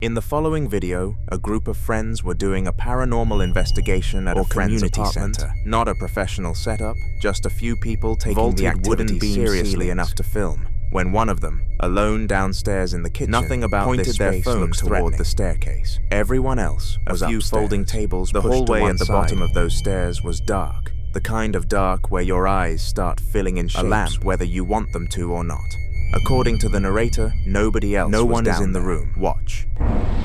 In the following video, a group of friends were doing a paranormal investigation at a friend's apartment. Not a professional setup, just a few people taking the activity seriously enough to film. When one of them, alone downstairs in the kitchen, nothing about pointed their phone toward the staircase. Everyone else was upstairs. A few folding tables. The hallway at the bottom of those stairs was dark. The kind of dark where your eyes start filling in shapes, a lamp, whether you want them to or not. According to the narrator, nobody else was down there. No one is in the room. Watch.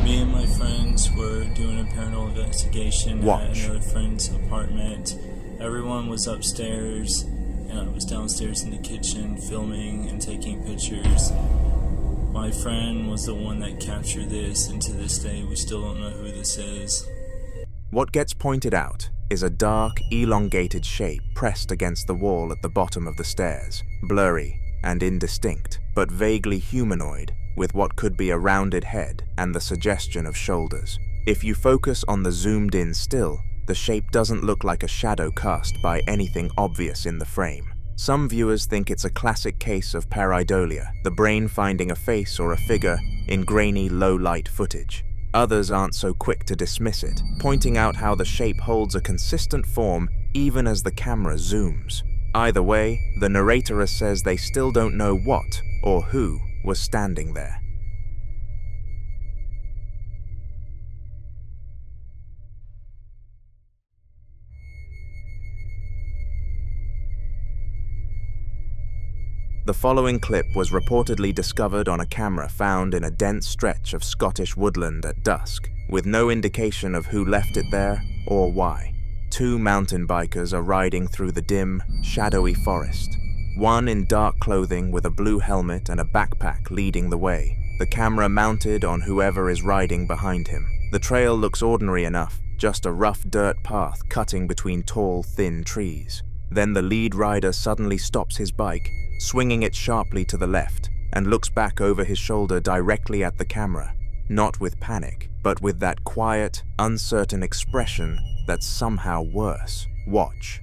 Me and my friends were doing a paranormal investigation at another friend's apartment. Everyone was upstairs, and I was downstairs in the kitchen filming and taking pictures. My friend was the one that captured this, and to this day we still don't know who this is. What gets pointed out is a dark, elongated shape pressed against the wall at the bottom of the stairs, blurry and indistinct, but vaguely humanoid, with what could be a rounded head and the suggestion of shoulders. If you focus on the zoomed-in still, the shape doesn't look like a shadow cast by anything obvious in the frame. Some viewers think it's a classic case of pareidolia, the brain finding a face or a figure in grainy, low-light footage. Others aren't so quick to dismiss it, pointing out how the shape holds a consistent form even as the camera zooms. Either way, the narrator says they still don't know what or who was standing there. The following clip was reportedly discovered on a camera found in a dense stretch of Scottish woodland at dusk, with no indication of who left it there or why. Two mountain bikers are riding through the dim, shadowy forest. One in dark clothing with a blue helmet and a backpack leading the way, the camera mounted on whoever is riding behind him. The trail looks ordinary enough, just a rough dirt path cutting between tall, thin trees. Then the lead rider suddenly stops his bike, swinging it sharply to the left, and looks back over his shoulder directly at the camera, not with panic, but with that quiet, uncertain expression that's somehow worse. Watch.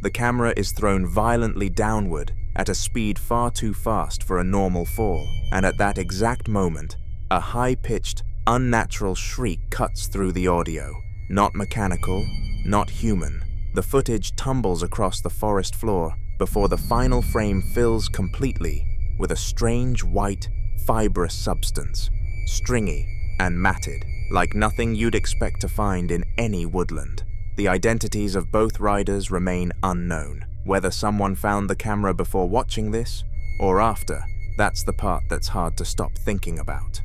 The camera is thrown violently downward at a speed far too fast for a normal fall, and at that exact moment, a high-pitched, unnatural shriek cuts through the audio. Not mechanical, not human. The footage tumbles across the forest floor before the final frame fills completely with a strange white, fibrous substance, stringy and matted, like nothing you'd expect to find in any woodland. The identities of both riders remain unknown. Whether someone found the camera before watching this, or after, that's the part that's hard to stop thinking about.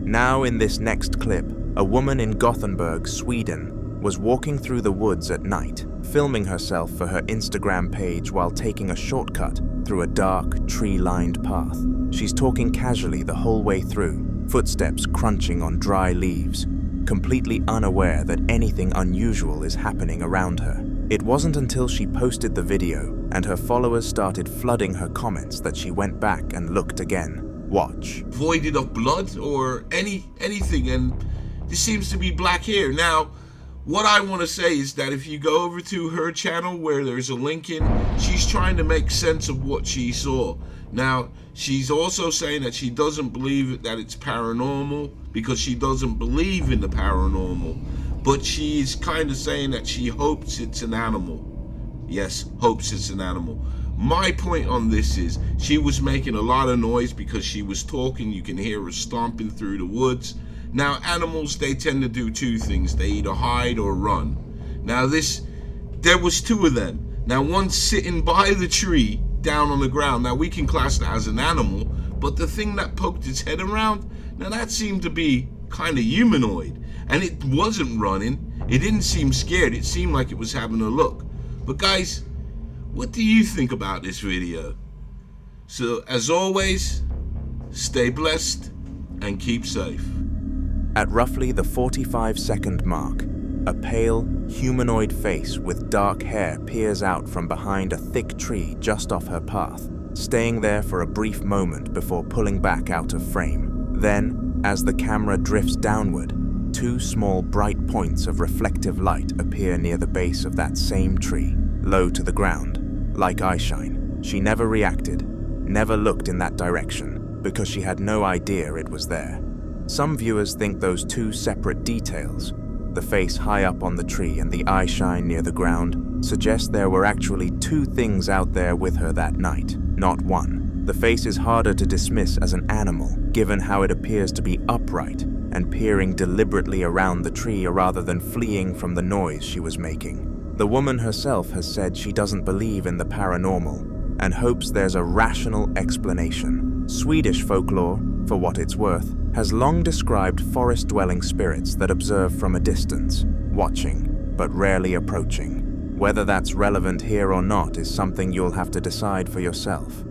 Now in this next clip, a woman in Gothenburg, Sweden, was walking through the woods at night, filming herself for her Instagram page while taking a shortcut through a dark, tree-lined path. She's talking casually the whole way through, footsteps crunching on dry leaves, completely unaware that anything unusual is happening around her. It wasn't until she posted the video and her followers started flooding her comments that she went back and looked again. Watch. Voided of blood or anything, and there seems to be black hair. Now, what I want to say is that if you go over to her channel where there's a link in, she's trying to make sense of what she saw. Now, she's also saying that she doesn't believe that it's paranormal because she doesn't believe in the paranormal. But she's kind of saying that she hopes it's an animal. Yes, hopes it's an animal. My point on this is she was making a lot of noise because she was talking. You can hear her stomping through the woods. Now, animals, they tend to do two things. They either hide or run. Now, there was two of them. Now, one sitting by the tree down on the ground. Now, we can class that as an animal, but the thing that poked its head around, Now that seemed to be kind of humanoid, and it wasn't running. It didn't seem scared. It seemed like it was having a look. But guys, what do you think about this video? So as always, stay blessed and keep safe. At roughly the 45-second mark, a pale, humanoid face with dark hair peers out from behind a thick tree just off her path, staying there for a brief moment before pulling back out of frame. Then, as the camera drifts downward, two small bright points of reflective light appear near the base of that same tree, low to the ground, like eyeshine. She never reacted, never looked in that direction, because she had no idea it was there. Some viewers think those two separate details, the face high up on the tree and the eyeshine near the ground, suggest there were actually two things out there with her that night, not one. The face is harder to dismiss as an animal, given how it appears to be upright and peering deliberately around the tree rather than fleeing from the noise she was making. The woman herself has said she doesn't believe in the paranormal and hopes there's a rational explanation. Swedish folklore, for what it's worth, has long described forest-dwelling spirits that observe from a distance, watching, but rarely approaching. Whether that's relevant here or not is something you'll have to decide for yourself.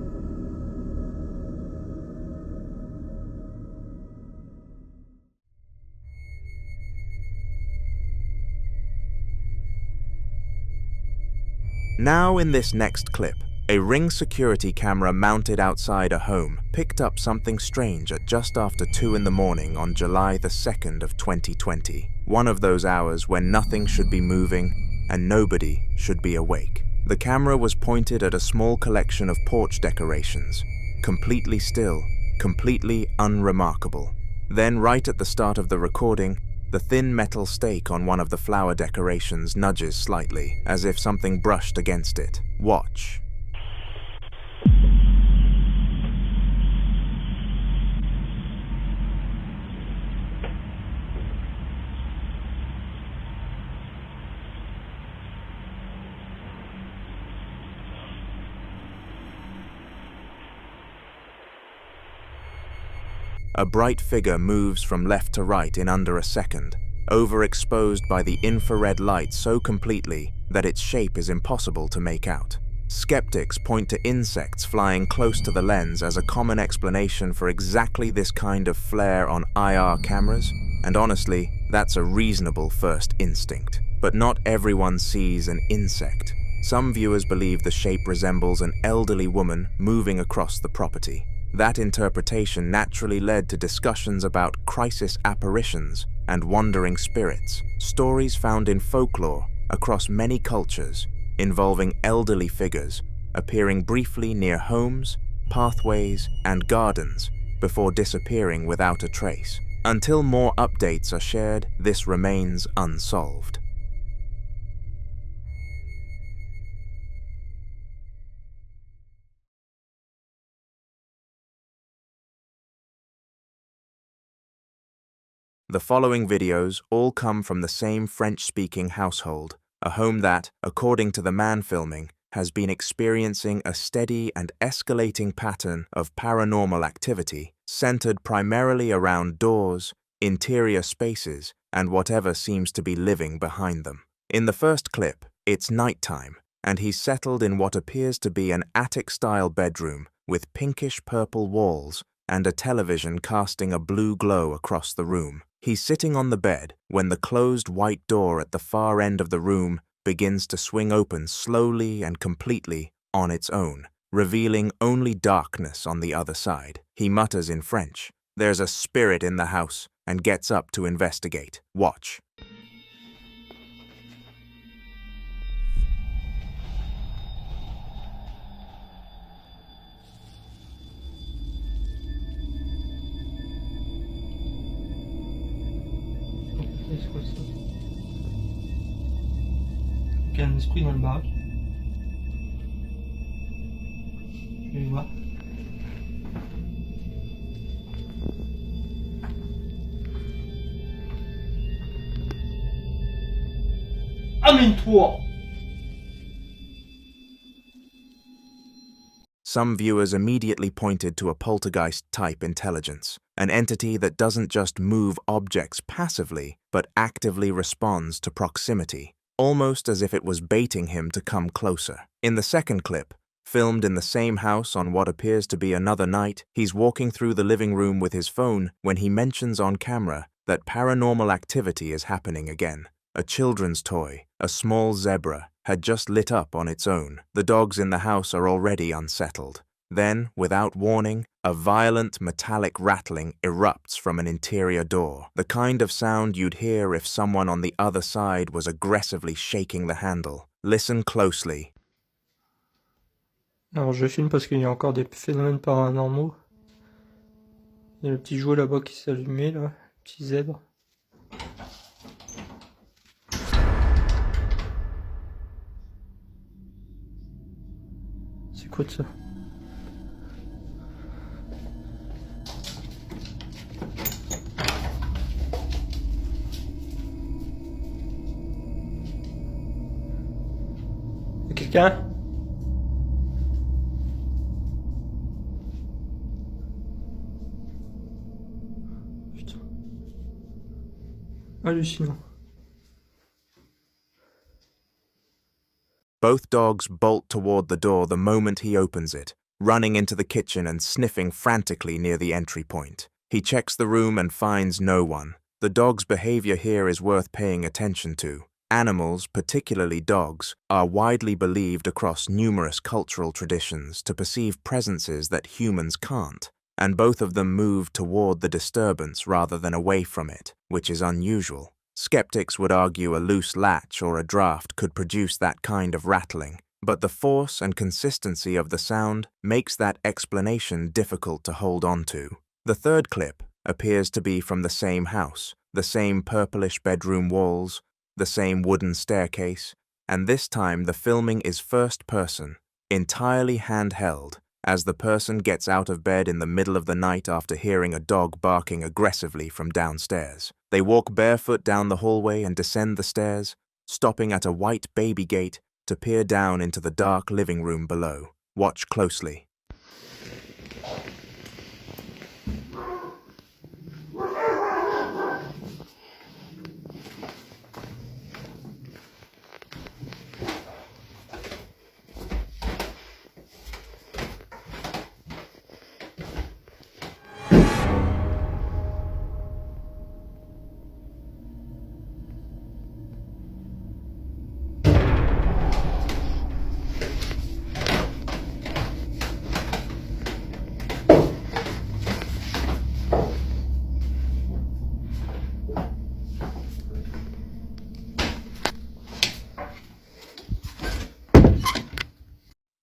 Now in this next clip, a Ring security camera mounted outside a home picked up something strange at just after 2 in the morning on July the 2nd of 2020. One of those hours when nothing should be moving and nobody should be awake. The camera was pointed at a small collection of porch decorations, completely still, completely unremarkable. Then right at the start of the recording, the thin metal stake on one of the flower decorations nudges slightly, as if something brushed against it. Watch. A bright figure moves from left to right in under a second, overexposed by the infrared light so completely that its shape is impossible to make out. Skeptics point to insects flying close to the lens as a common explanation for exactly this kind of flare on IR cameras, and honestly, that's a reasonable first instinct. But not everyone sees an insect. Some viewers believe the shape resembles an elderly woman moving across the property. That interpretation naturally led to discussions about crisis apparitions and wandering spirits, stories found in folklore across many cultures involving elderly figures appearing briefly near homes, pathways, and gardens before disappearing without a trace. Until more updates are shared, this remains unsolved. The following videos all come from the same French-speaking household, a home that, according to the man filming, has been experiencing a steady and escalating pattern of paranormal activity centered primarily around doors, interior spaces, and whatever seems to be living behind them. In the first clip, it's nighttime, and he's settled in what appears to be an attic-style bedroom with pinkish-purple walls and a television casting a blue glow across the room. He's sitting on the bed when the closed white door at the far end of the room begins to swing open slowly and completely on its own, revealing only darkness on the other side. He mutters in French, "There's a spirit in the house," and gets up to investigate. Watch. Il y a un esprit dans le bac. Je vais voir. Amène-toi! some viewers immediately pointed to a poltergeist-type intelligence, an entity that doesn't just move objects passively, but actively responds to proximity, almost as if it was baiting him to come closer. In the second clip, filmed in the same house on what appears to be another night, he's walking through the living room with his phone when he mentions on camera that paranormal activity is happening again. A children's toy, a small zebra, had just lit up on its own. The dogs in the house are already unsettled. Then, without warning, a violent metallic rattling erupts from an interior door, the kind of sound you'd hear if someone on the other side was aggressively shaking the handle. Listen closely. Alors je filme parce qu'il y a encore des phénomènes paranormaux. Il y a le petit jouet là-bas qui s'allumait, là, le petit zèbre. C'est quoi de ça? Y'a quelqu'un? Putain. Hallucinant. Both dogs bolt toward the door the moment he opens it, running into the kitchen and sniffing frantically near the entry point. He checks the room and finds no one. The dog's behavior here is worth paying attention to. Animals, particularly dogs, are widely believed across numerous cultural traditions to perceive presences that humans can't, and both of them move toward the disturbance rather than away from it, which is unusual. Skeptics would argue a loose latch or a draft could produce that kind of rattling, but the force and consistency of the sound makes that explanation difficult to hold on to. The third clip appears to be from the same house, the same purplish bedroom walls, the same wooden staircase, and this time the filming is first person, entirely handheld, as the person gets out of bed in the middle of the night after hearing a dog barking aggressively from downstairs. They walk barefoot down the hallway and descend the stairs, stopping at a white baby gate to peer down into the dark living room below. Watch closely.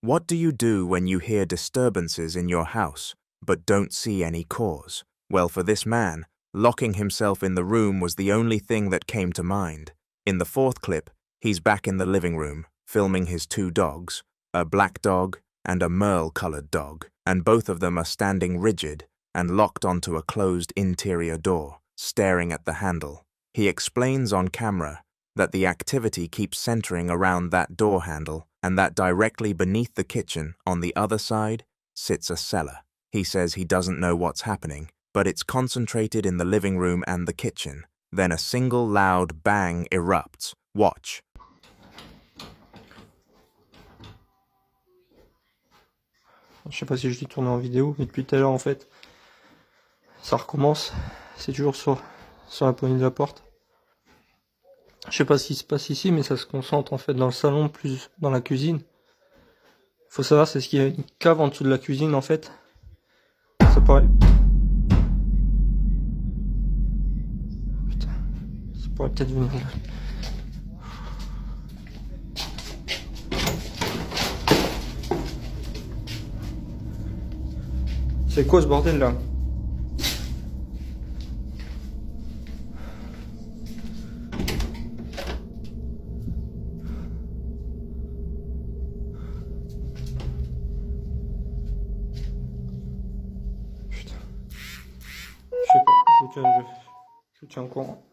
What do you do when you hear disturbances in your house, but don't see any cause? Well, for this man, locking himself in the room was the only thing that came to mind. In the fourth clip, he's back in the living room, filming his two dogs, a black dog and a merle-colored dog, and both of them are standing rigid and locked onto a closed interior door, staring at the handle. He explains on camera that the activity keeps centering around that door handle and that directly beneath the kitchen, on the other side, sits a cellar. He says he doesn't know what's happening, but it's concentrated in the living room and the kitchen. Then a single loud bang erupts. Watch. Je sais pas si je l'ai tourné en vidéo, mais depuis tout à l'heure en fait, ça recommence. C'est toujours sur la poignée de la porte. Je sais pas ce qui se passe ici, mais ça se concentre en fait dans le salon, plus dans la cuisine. Faut savoir, c'est ce qu'il y a une cave en dessous de la cuisine en fait. Ça pourrait... Putain, ça pourrait peut-être venir là. C'est quoi ce bordel là? Putain. Je sais pas, je tiens au courant.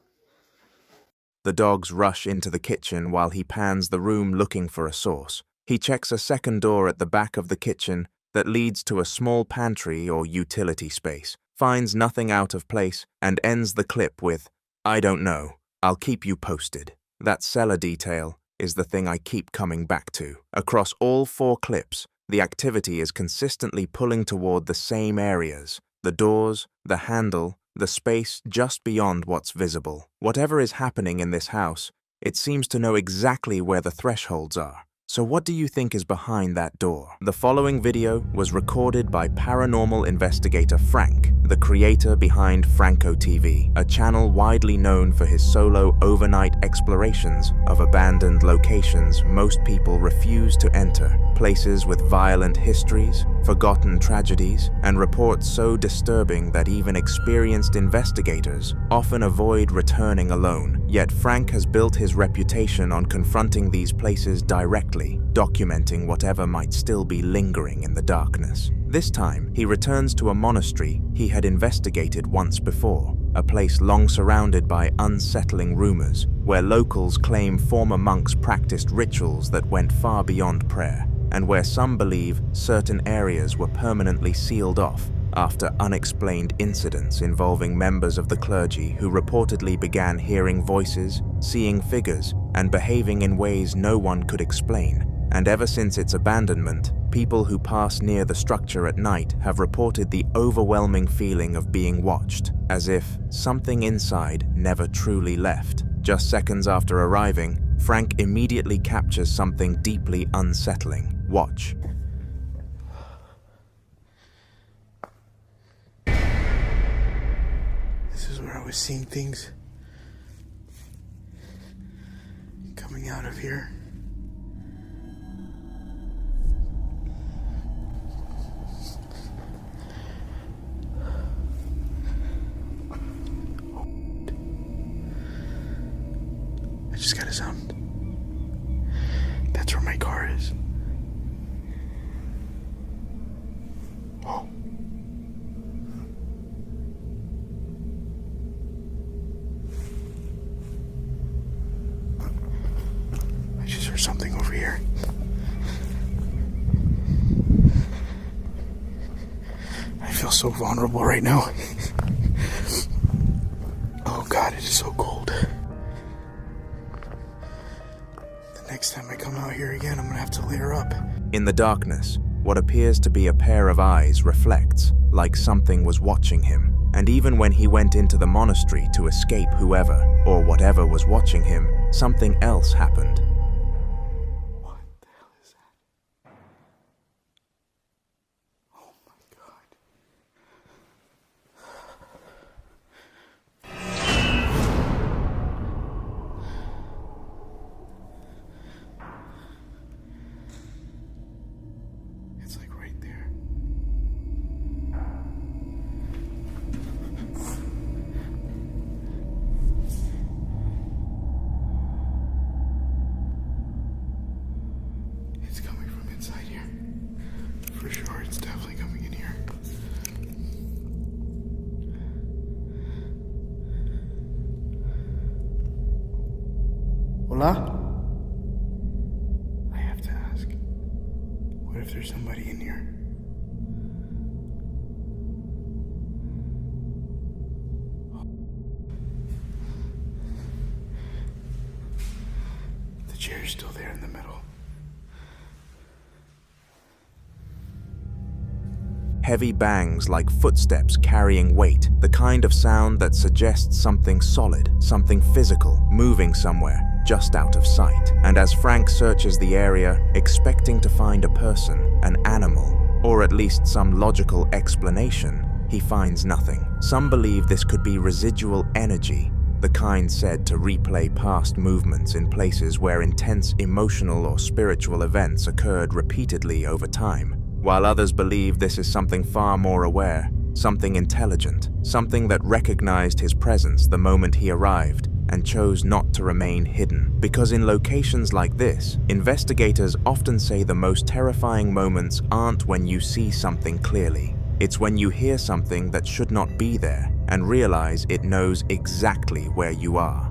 The dogs rush into the kitchen while he pans the room looking for a source. He checks a second door at the back of the kitchen that leads to a small pantry or utility space, finds nothing out of place, and ends the clip with, "I don't know, I'll keep you posted." That cellar detail is the thing I keep coming back to. Across all 4 clips, the activity is consistently pulling toward the same areas: the doors, the handle, the space just beyond what's visible. Whatever is happening in this house, it seems to know exactly where the thresholds are. So what do you think is behind that door? The following video was recorded by paranormal investigator Frank, the creator behind Franco TV, a channel widely known for his solo overnight explorations of abandoned locations most people refuse to enter, places with violent histories, forgotten tragedies, and reports so disturbing that even experienced investigators often avoid returning alone. Yet Frank has built his reputation on confronting these places directly, documenting whatever might still be lingering in the darkness. This time, he returns to a monastery he had investigated once before, a place long surrounded by unsettling rumors, where locals claim former monks practiced rituals that went far beyond prayer, and where some believe certain areas were permanently sealed off after unexplained incidents involving members of the clergy who reportedly began hearing voices, seeing figures, and behaving in ways no one could explain. And ever since its abandonment, people who pass near the structure at night have reported the overwhelming feeling of being watched, as if something inside never truly left. Just seconds after arriving, Frank immediately captures something deeply unsettling. Watch. This is where I was seeing things coming out of here. I just got a sound. That's where my car is. Oh. I just heard something over here. I feel so vulnerable right now. Oh God, it is so cold. Next time I come out here again, I'm gonna have to layer up. In the darkness, what appears to be a pair of eyes reflects, like something was watching him. And even when he went into the monastery to escape whoever or whatever was watching him, something else happened. What the hell is that? Oh my God. It's like right there. It's coming from inside here. For sure, it's definitely coming in here. Hola? I have to ask. What if there's somebody in here? The chair's still there in the middle. Heavy bangs like footsteps carrying weight, the kind of sound that suggests something solid, something physical, moving somewhere, just out of sight. And as Frank searches the area, expecting to find a person, an animal, or at least some logical explanation, he finds nothing. Some believe this could be residual energy, the kind said to replay past movements in places where intense emotional or spiritual events occurred repeatedly over time, while others believe this is something far more aware, something intelligent, something that recognized his presence the moment he arrived and chose not to remain hidden. Because in locations like this, investigators often say the most terrifying moments aren't when you see something clearly. It's when you hear something that should not be there and realize it knows exactly where you are.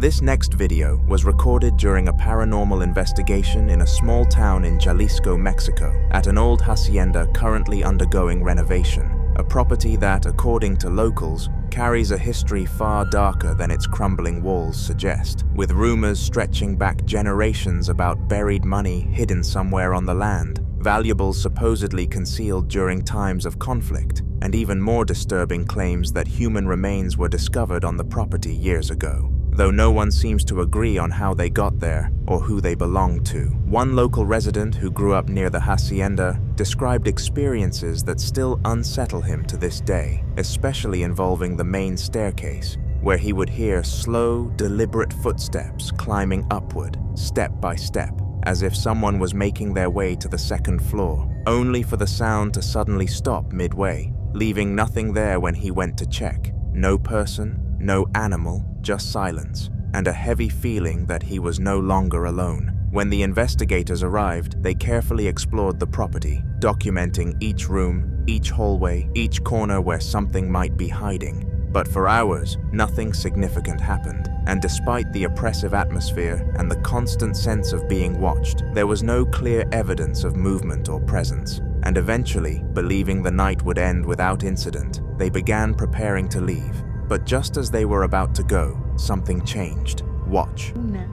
This next video was recorded during a paranormal investigation in a small town in Jalisco, Mexico, at an old hacienda currently undergoing renovation, a property that, according to locals, carries a history far darker than its crumbling walls suggest, with rumors stretching back generations about buried money hidden somewhere on the land, valuables supposedly concealed during times of conflict, and even more disturbing claims that human remains were discovered on the property years ago. Though no one seems to agree on how they got there or who they belonged to. One local resident who grew up near the hacienda described experiences that still unsettle him to this day, especially involving the main staircase, where he would hear slow, deliberate footsteps climbing upward, step by step, as if someone was making their way to the second floor, only for the sound to suddenly stop midway, leaving nothing there when he went to check. No person, no animal, just silence, and a heavy feeling that he was no longer alone. When the investigators arrived, they carefully explored the property, documenting each room, each hallway, each corner where something might be hiding. But for hours, nothing significant happened, and despite the oppressive atmosphere and the constant sense of being watched, there was no clear evidence of movement or presence. And eventually, believing the night would end without incident, they began preparing to leave. But just as they were about to go, something changed. Watch. Una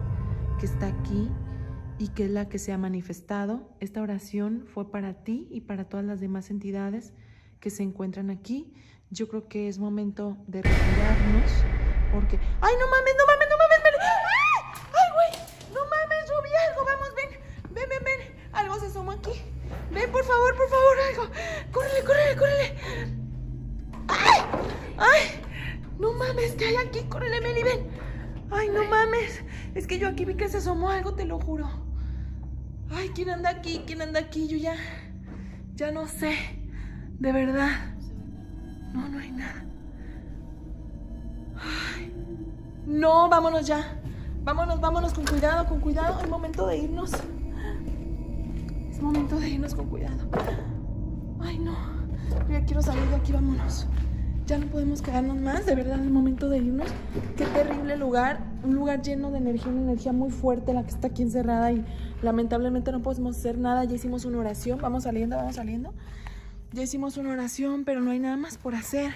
que está aquí y que es la que se ha manifestado. Esta oración fue para ti y para todas las demás entidades que se encuentran aquí. Yo creo que es momento de retirarnos porque... ¡Ay, no mames, no mames, no mames! ¡Ven! ¡Ay, güey! ¡No mames, yo vi algo! ¡Vamos, ven! Algo se asomó aquí. Ven, por favor, algo. ¡Córrele! ¡Ay! No mames, ¿qué hay aquí? Córrele, Meli, ven. Ay, no mames. Es que yo aquí vi que se asomó algo, te lo juro. Ay, ¿quién anda aquí? Yo ya no sé. De verdad. No hay nada. Ay. No, vámonos ya. Vámonos con cuidado. Es momento de irnos. Con cuidado. Ay, no. Yo ya quiero salir de aquí, vámonos. Ya no podemos quedarnos más, de verdad, es el momento de irnos. Qué terrible lugar, un lugar lleno de energía, una energía muy fuerte la que está aquí encerrada y lamentablemente no podemos hacer nada. Ya hicimos una oración, vamos saliendo. Ya hicimos una oración, pero no hay nada más por hacer,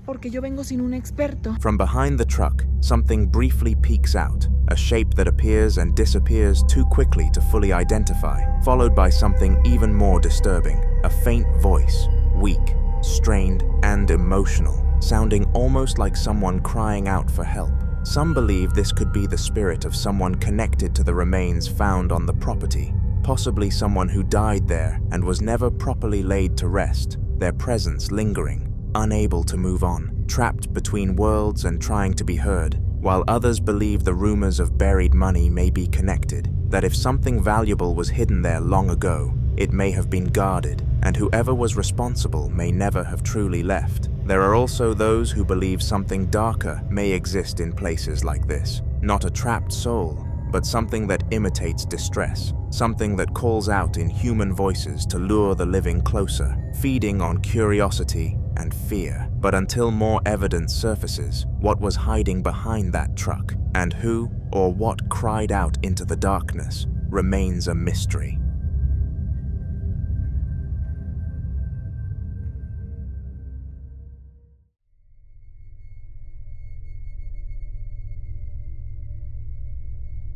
porque yo vengo sin un experto. From behind the truck, something briefly peeks out, a shape that appears and disappears too quickly to fully identify, followed by something even more disturbing, a faint voice, weak, strained and emotional, sounding almost like someone crying out for help. Some believe this could be the spirit of someone connected to the remains found on the property, possibly someone who died there and was never properly laid to rest, their presence lingering, unable to move on, trapped between worlds and trying to be heard, while others believe the rumors of buried money may be connected, that if something valuable was hidden there long ago, it may have been guarded, and whoever was responsible may never have truly left. There are also those who believe something darker may exist in places like this. Not a trapped soul, but something that imitates distress, something that calls out in human voices to lure the living closer, feeding on curiosity and fear. But until more evidence surfaces, what was hiding behind that truck, and who or what cried out into the darkness, remains a mystery.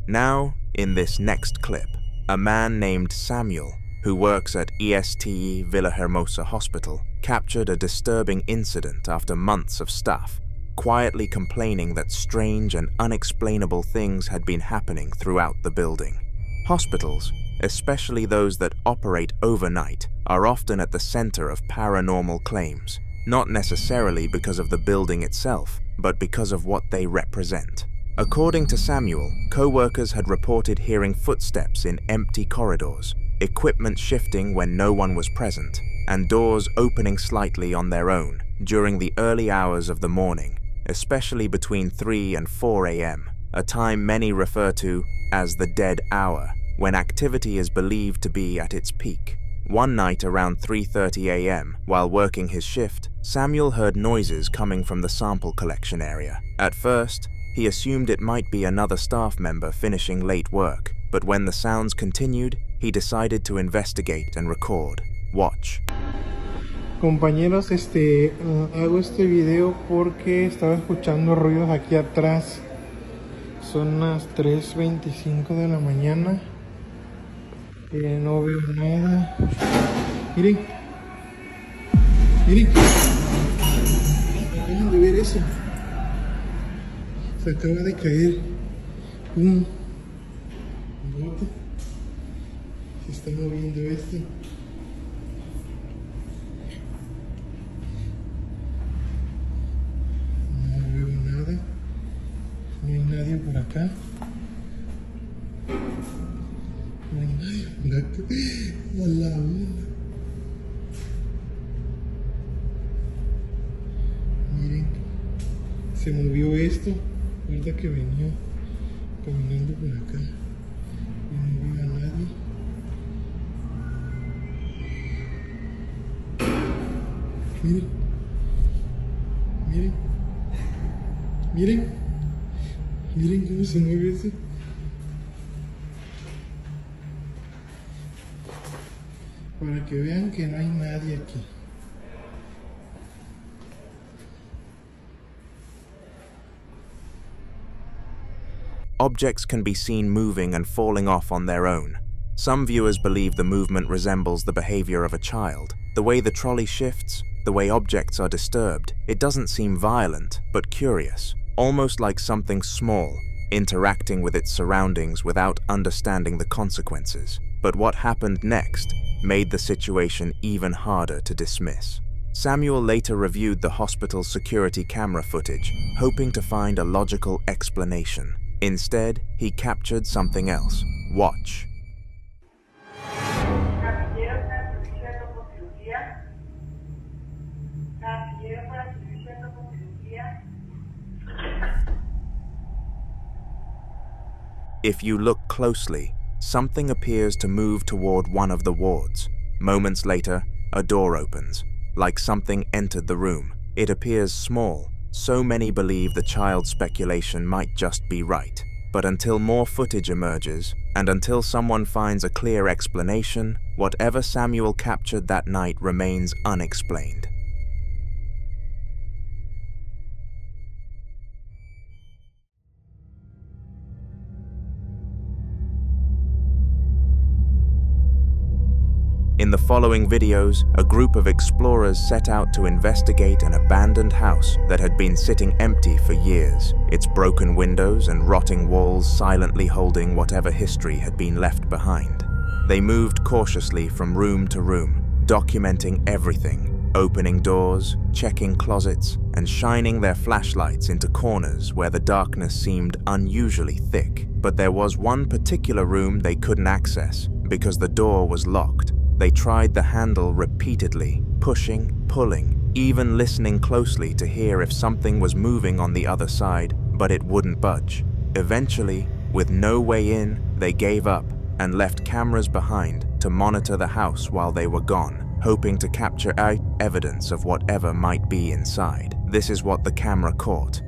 Now, in this next clip, a man named Samuel, who works at ESTE Villahermosa Hospital, captured a disturbing incident after months of staff, quietly complaining that strange and unexplainable things had been happening throughout the building. Hospitals, especially those that operate overnight, are often at the center of paranormal claims, not necessarily because of the building itself, but because of what they represent. According to Samuel, co-workers had reported hearing footsteps in empty corridors, equipment shifting when no one was present, and doors opening slightly on their own during the early hours of the morning, especially between 3 and 4 a.m., a time many refer to as the dead hour, when activity is believed to be at its peak. One night around 3:30 a.m., while working his shift, Samuel heard noises coming from the sample collection area. At first, He assumed it might be another staff member finishing late work, but when the sounds continued, he decided to investigate and record. Watch. Compañeros, hago este video porque estaba escuchando ruidos aquí atrás. Son las 3:25 de la mañana. No veo nada. Miren. Miren. Acaban de ver eso. Se acaba de caer un bote. Se está moviendo esto. No veo nada. No hay nadie por acá. No hay nadie por acá. A la una. Miren. Se movió esto. Ahorita que venía caminando por acá y no veo a nadie. Miren, miren, miren, miren cómo se mueve eso. Para que vean que no hay nadie aquí. Objects can be seen moving and falling off on their own. Some viewers believe the movement resembles the behavior of a child. The way the trolley shifts, the way objects are disturbed, it doesn't seem violent, but curious, almost like something small, interacting with its surroundings without understanding the consequences. But what happened next made the situation even harder to dismiss. Samuel later reviewed the hospital's security camera footage, hoping to find a logical explanation. Instead, he captured something else. Watch. If you look closely, something appears to move toward one of the wards. Moments later, a door opens, like something entered the room. It appears small. So many believe the child's speculation might just be right. But until more footage emerges, and until someone finds a clear explanation, whatever Samuel captured that night remains unexplained. In the following videos, a group of explorers set out to investigate an abandoned house that had been sitting empty for years, its broken windows and rotting walls silently holding whatever history had been left behind. They moved cautiously from room to room, documenting everything, opening doors, checking closets, and shining their flashlights into corners where the darkness seemed unusually thick. But there was one particular room they couldn't access because the door was locked. They tried the handle repeatedly, pushing, pulling, even listening closely to hear if something was moving on the other side, but it wouldn't budge. Eventually, with no way in, they gave up and left cameras behind to monitor the house while they were gone, hoping to capture out evidence of whatever might be inside. This is what the camera caught.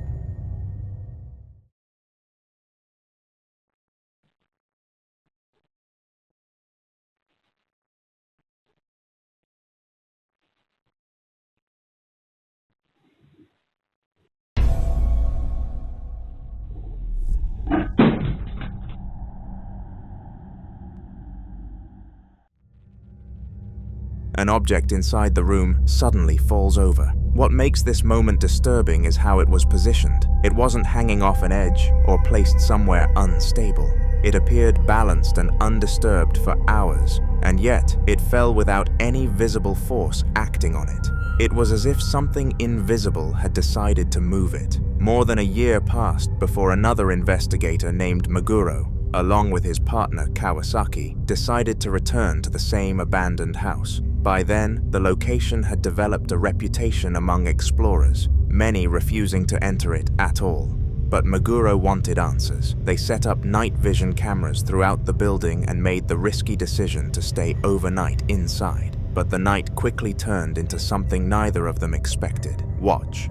An object inside the room suddenly falls over. What makes this moment disturbing is how it was positioned. It wasn't hanging off an edge or placed somewhere unstable. It appeared balanced and undisturbed for hours, and yet it fell without any visible force acting on it. It was as if something invisible had decided to move it. More than a year passed before another investigator named Meguro, along with his partner Kawasaki, decided to return to the same abandoned house. By then, the location had developed a reputation among explorers, many refusing to enter it at all. But Meguro wanted answers. They set up night vision cameras throughout the building and made the risky decision to stay overnight inside. But the night quickly turned into something neither of them expected. Watch.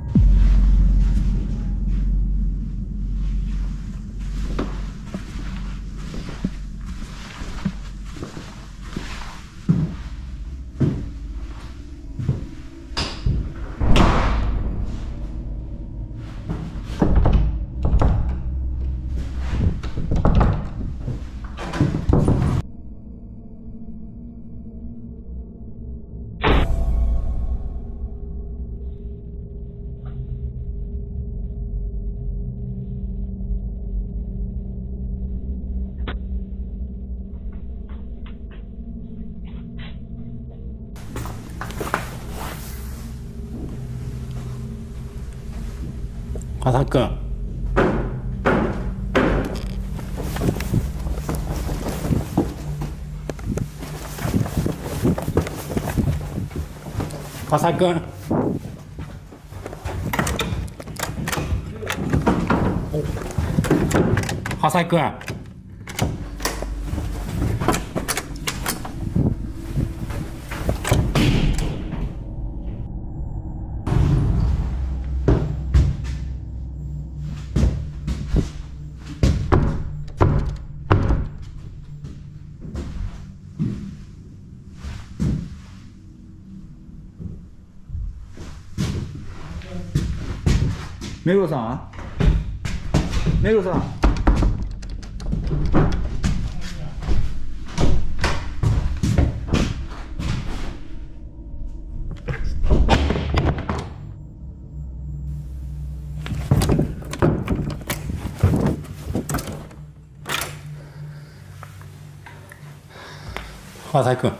川崎君。川崎君。川崎君。目黒さん、目黒さん。川崎君。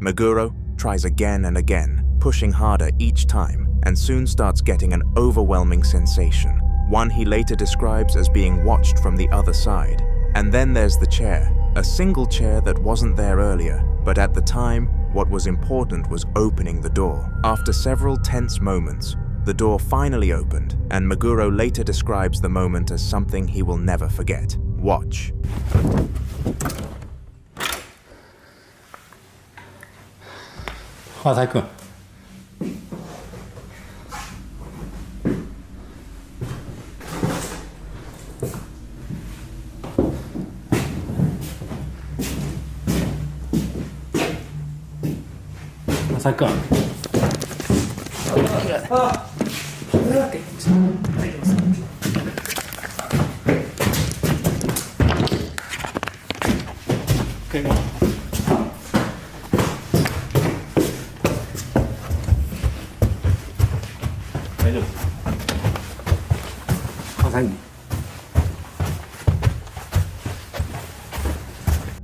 Meguro tries again and again, pushing harder each time, and soon starts getting an overwhelming sensation, one he later describes as being watched from the other side. And then there's the chair, a single chair that wasn't there earlier, but at the time, what was important was opening the door. After several tense moments, the door finally opened, and Meguro later describes the moment as something he will never forget. Watch.川崎君。川崎君。大丈夫。川崎君。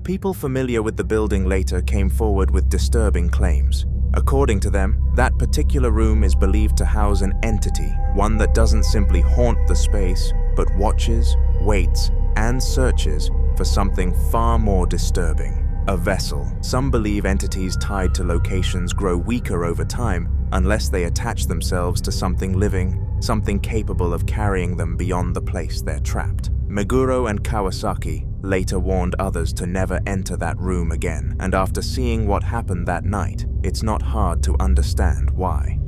People familiar with the building later came forward with disturbing claims. According to them, that particular room is believed to house an entity, one that doesn't simply haunt the space, but watches, waits, and searches for something far more disturbing. A vessel. Some believe entities tied to locations grow weaker over time unless they attach themselves to something living, something capable of carrying them beyond the place they're trapped. Meguro and Kawasaki later warned others to never enter that room again, and after seeing what happened that night, it's not hard to understand why.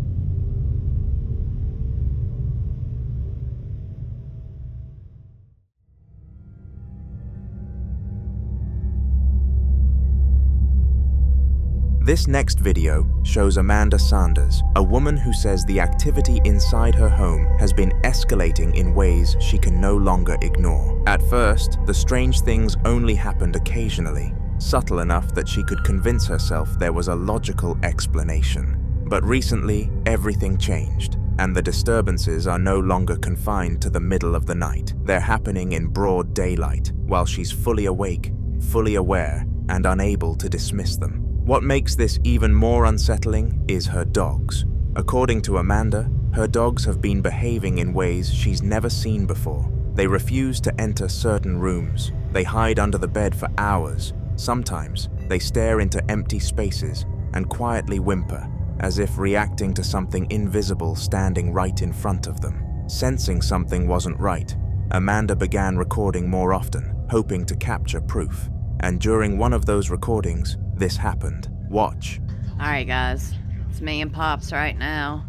This next video shows Amanda Sanders, a woman who says the activity inside her home has been escalating in ways she can no longer ignore. At first, the strange things only happened occasionally, subtle enough that she could convince herself there was a logical explanation. But recently, everything changed, and the disturbances are no longer confined to the middle of the night. They're happening in broad daylight, while she's fully awake, fully aware, and unable to dismiss them. What makes this even more unsettling is her dogs. According to Amanda, her dogs have been behaving in ways she's never seen before. They refuse to enter certain rooms. They hide under the bed for hours. Sometimes, they stare into empty spaces and quietly whimper, as if reacting to something invisible standing right in front of them. Sensing something wasn't right, Amanda began recording more often, hoping to capture proof. And during one of those recordings, this happened. Watch. Alright guys, it's me and Pops right now.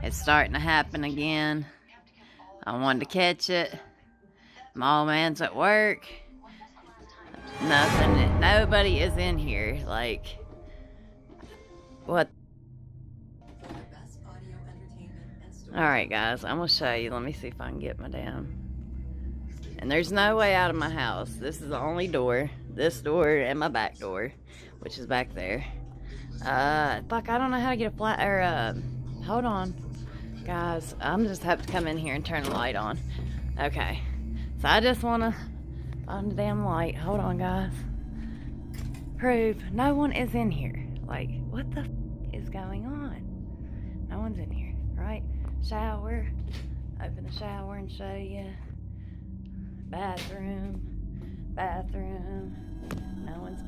It's starting to happen again. I wanted to catch it. My old man's at work. Nothing, nobody is in here. Like, what? Alright guys, I'm gonna show you. Let me see if I can get my damn. And there's no way out of my house. This is the only door. This door and my back door, which is back there. Fuck, I don't know how to get a flat, or, hold on. Guys, I'm just have to come in here and turn the light on. Okay. So I just want to find the damn light. Hold on, guys. prove no one is in here. Like, what the is going on? No one's in here, right? Shower. Open the shower and show you. Bathroom. No one's.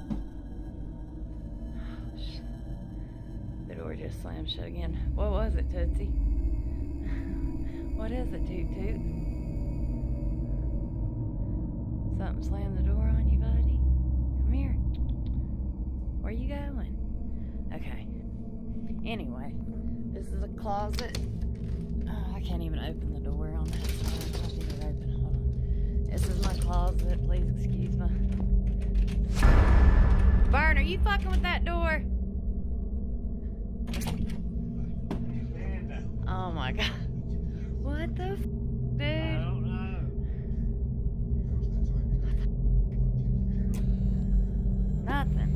Oh, shit. The door just slammed shut again. What was it, Tootsie? What is it, Toot Toot? Something slammed the door on you, buddy? Come here. Where you going? Okay. Anyway, this is a closet. I can't even open the door on that side. I'll leave it open. Hold on. This is my closet. Please excuse me. Vern, are you fucking with that door? Oh my god. What the f, dude? I don't know. Nothing.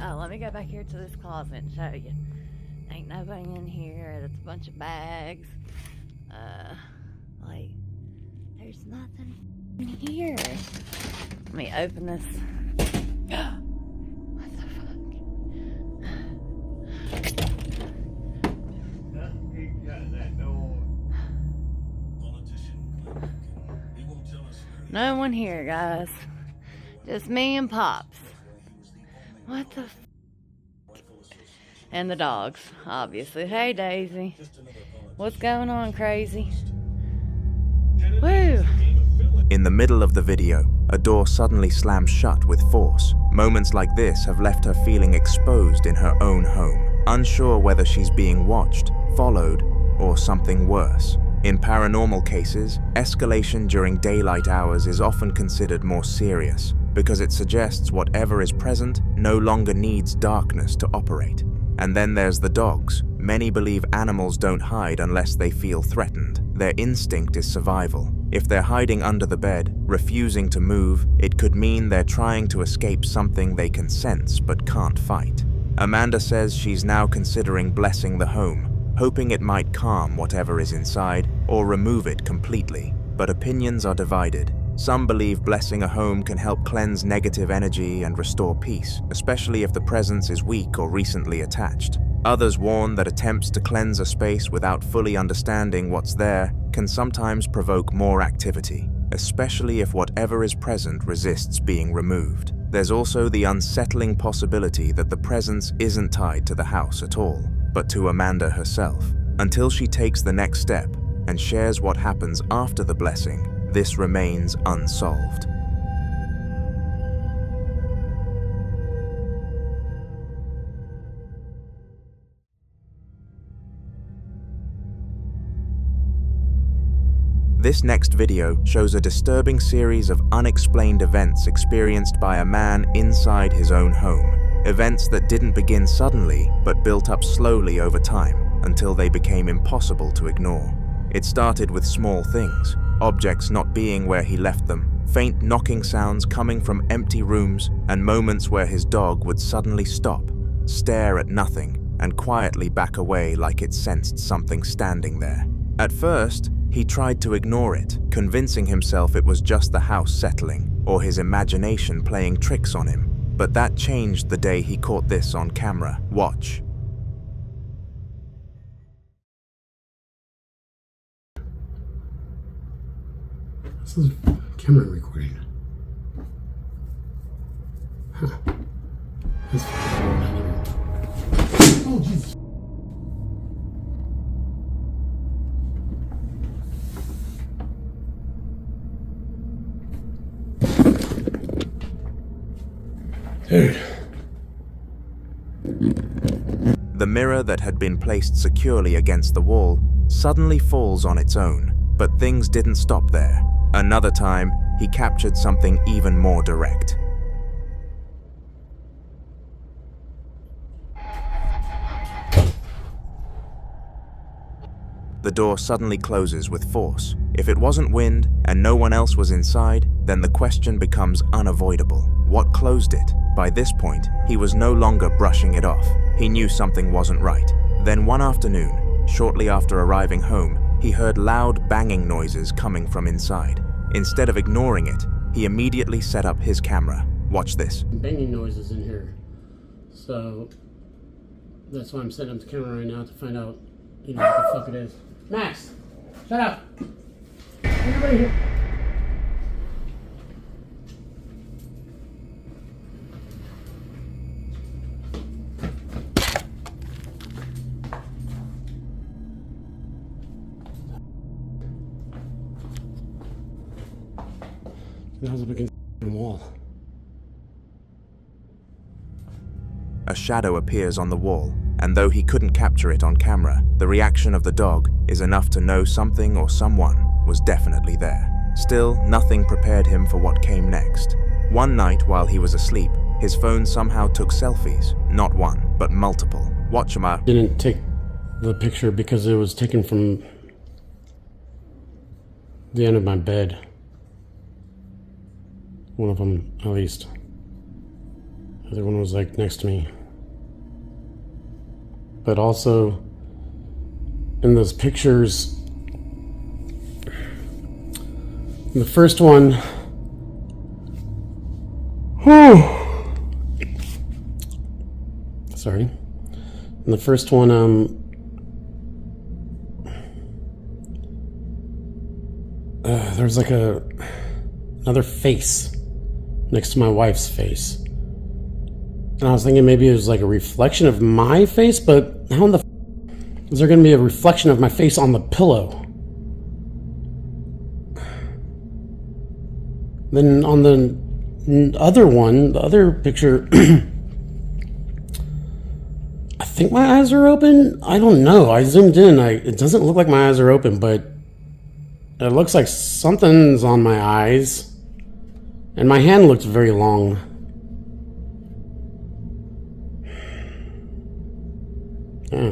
Oh, let me go back here to this closet and show you. Ain't nobody in here. That's a bunch of bags. Like, there's nothing in here. Let me open this. What the fuck? No one here, guys. Just me and Pops. What the f? And the dogs, obviously. Hey, Daisy. What's going on, crazy? Woo! In the middle of the video, a door suddenly slams shut with force. Moments like this have left her feeling exposed in her own home, unsure whether she's being watched, followed, or something worse. In paranormal cases, escalation during daylight hours is often considered more serious, because it suggests whatever is present no longer needs darkness to operate. And then there's the dogs. Many believe animals don't hide unless they feel threatened. Their instinct is survival. If they're hiding under the bed, refusing to move, it could mean they're trying to escape something they can sense but can't fight. Amanda says she's now considering blessing the home, hoping it might calm whatever is inside or remove it completely. But opinions are divided. Some believe blessing a home can help cleanse negative energy and restore peace, especially if the presence is weak or recently attached. Others warn that attempts to cleanse a space without fully understanding what's there can sometimes provoke more activity, especially if whatever is present resists being removed. There's also the unsettling possibility that the presence isn't tied to the house at all, but to Amanda herself. Until she takes the next step and shares what happens after the blessing, this remains unsolved. This next video shows a disturbing series of unexplained events experienced by a man inside his own home. Events that didn't begin suddenly, but built up slowly over time until they became impossible to ignore. It started with small things. Objects not being where he left them, faint knocking sounds coming from empty rooms, and moments where his dog would suddenly stop, stare at nothing, and quietly back away like it sensed something standing there. At first, he tried to ignore it, convincing himself it was just the house settling, or his imagination playing tricks on him. But that changed the day he caught this on camera. Watch. This is camera recording. Huh. That's oh, jeez. Dude. The mirror that had been placed securely against the wall suddenly falls on its own, but things didn't stop there. Another time, he captured something even more direct. The door suddenly closes with force. If it wasn't wind and no one else was inside, then the question becomes unavoidable. What closed it? By this point, he was no longer brushing it off. He knew something wasn't right. Then one afternoon, shortly after arriving home, he heard loud banging noises coming from inside. Instead of ignoring it, he immediately set up his camera. Watch this. Banging noises in here. So that's why I'm setting up the camera right now to find out, what the fuck it is. Max, shut up. Everybody here. That was a big wall. A shadow appears on the wall, and though he couldn't capture it on camera, the reaction of the dog is enough to know something or someone was definitely there. Still, nothing prepared him for what came next. One night while he was asleep, his phone somehow took selfies, not one, but multiple. Watch him out. Didn't take the picture because it was taken from the end of my bed. One of them, at least. The other one was like next to me. But also, in those pictures, the first one, sorry. In the first one, there was like another face next to my wife's face. And I was thinking maybe it was like a reflection of my face, but how in the is there going to be a reflection of my face on the pillow? Then on the other one, the other picture, I think my eyes are open. I don't know. I zoomed in. It doesn't look like my eyes are open, but it looks like something's on my eyes. And my hand looks very long. Yeah.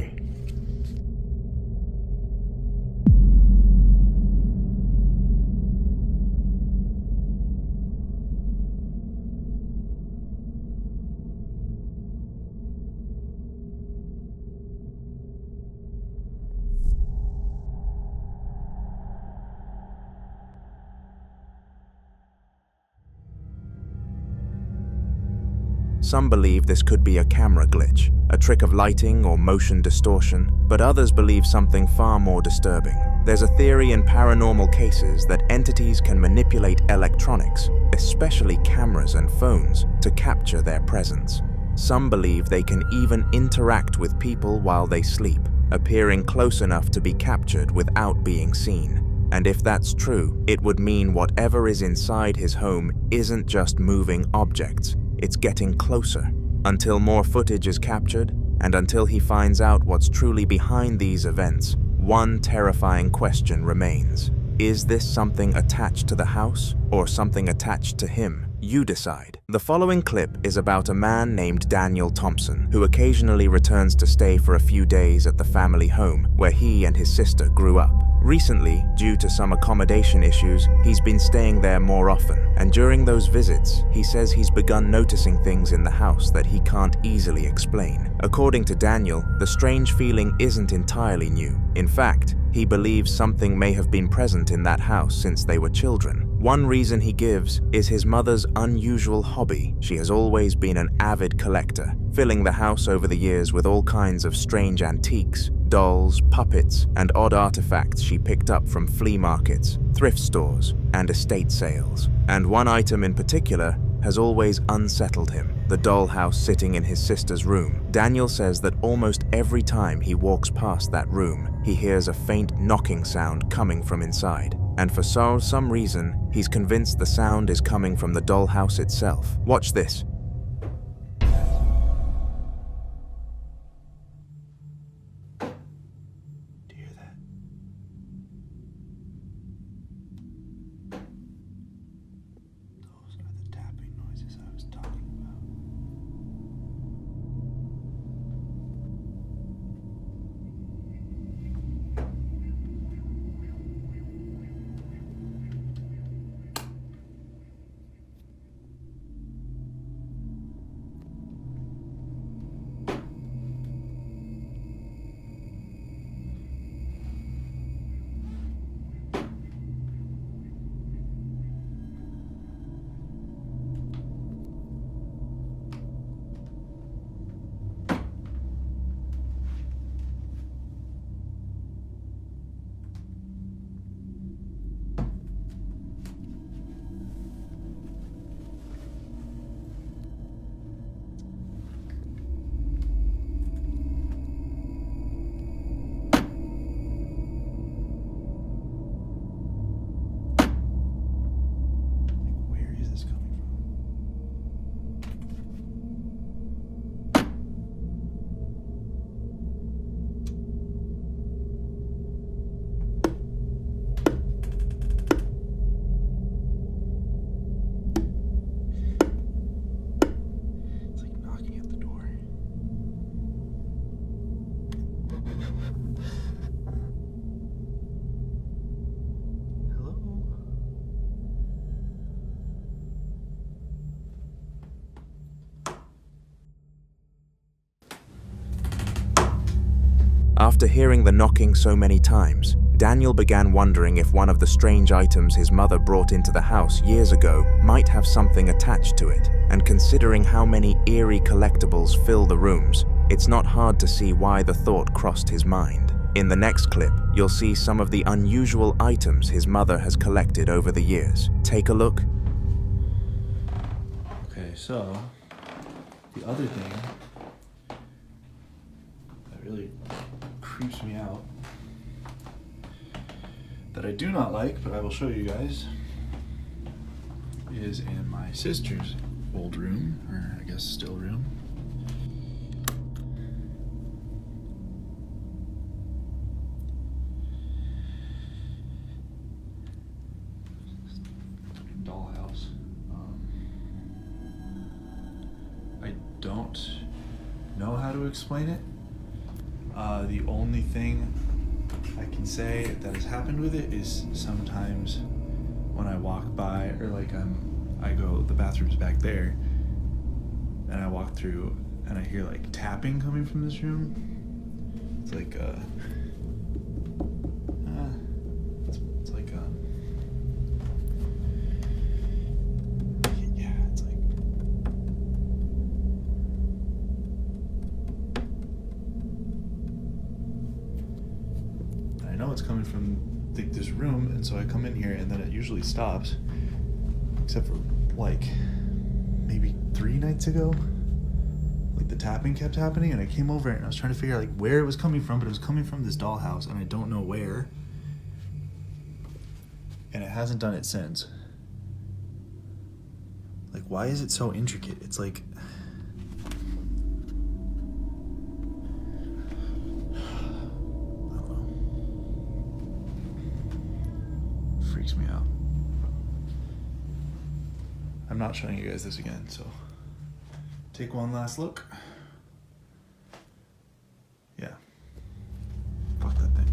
Some believe this could be a camera glitch, a trick of lighting or motion distortion, but others believe something far more disturbing. There's a theory in paranormal cases that entities can manipulate electronics, especially cameras and phones, to capture their presence. Some believe they can even interact with people while they sleep, appearing close enough to be captured without being seen. And if that's true, it would mean whatever is inside his home isn't just moving objects, it's getting closer. Until more footage is captured, and until he finds out what's truly behind these events, one terrifying question remains. Is this something attached to the house, or something attached to him? You decide. The following clip is about a man named Daniel Thompson, who occasionally returns to stay for a few days at the family home, where he and his sister grew up. Recently, due to some accommodation issues, he's been staying there more often, and during those visits, he says he's begun noticing things in the house that he can't easily explain. According to Daniel, the strange feeling isn't entirely new. In fact, he believes something may have been present in that house since they were children. One reason he gives is his mother's unusual hobby. She has always been an avid collector, filling the house over the years with all kinds of strange antiques, dolls, puppets, and odd artifacts she picked up from flea markets, thrift stores, and estate sales. And one item in particular has always unsettled him, the dollhouse sitting in his sister's room. Daniel says that almost every time he walks past that room, he hears a faint knocking sound coming from inside. And for some reason, he's convinced the sound is coming from the dollhouse itself. Watch this. After hearing the knocking so many times, Daniel began wondering if one of the strange items his mother brought into the house years ago might have something attached to it, and considering how many eerie collectibles fill the rooms, it's not hard to see why the thought crossed his mind. In the next clip, you'll see some of the unusual items his mother has collected over the years. Take a look. Okay, so the other thing that really creeps me out, that I do not like, but I will show you guys, is in my sister's old room, or I guess still room. Dollhouse. I don't know how to explain it. The only thing I can say that has happened with it is sometimes when I walk by, or like I go, the bathroom's back there, and I walk through and I hear like tapping coming from this room. It's like it's like yeah, it's like, I know it's coming from this room, and so I come in here and then it usually stops, except for like maybe 3 nights ago, like the tapping kept happening, and I came over and I was trying to figure out like where it was coming from, but it was coming from this dollhouse and I don't know where, and it hasn't done it since. Like, why is it so intricate? It's like, freaks me out. I'm not showing you guys this again, so take one last look. Yeah. Fuck that thing.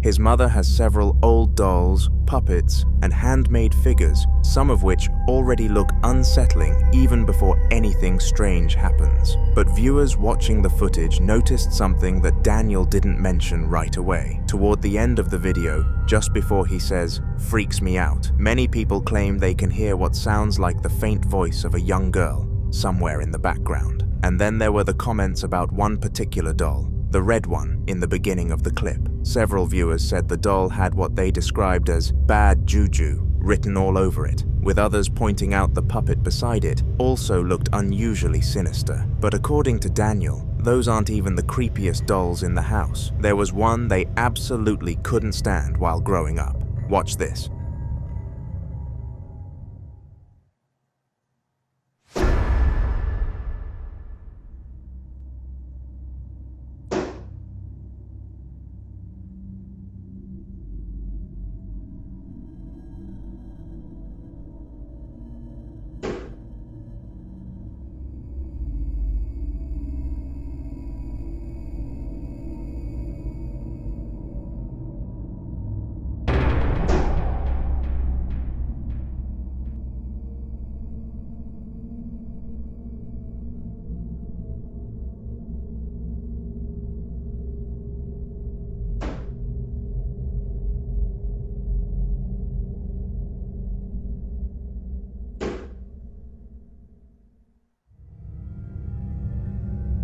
His mother has several old dolls, puppets, and handmade figures, some of which already look unsettling even before anything strange happens. But viewers watching the footage noticed something that Daniel didn't mention right away. Toward the end of the video, just before he says, "Freaks me out," many people claim they can hear what sounds like the faint voice of a young girl somewhere in the background. And then there were the comments about one particular doll, the red one in the beginning of the clip. Several viewers said the doll had what they described as bad juju written all over it, with others pointing out the puppet beside it also looked unusually sinister. But according to Daniel, those aren't even the creepiest dolls in the house. There was one they absolutely couldn't stand while growing up. Watch this.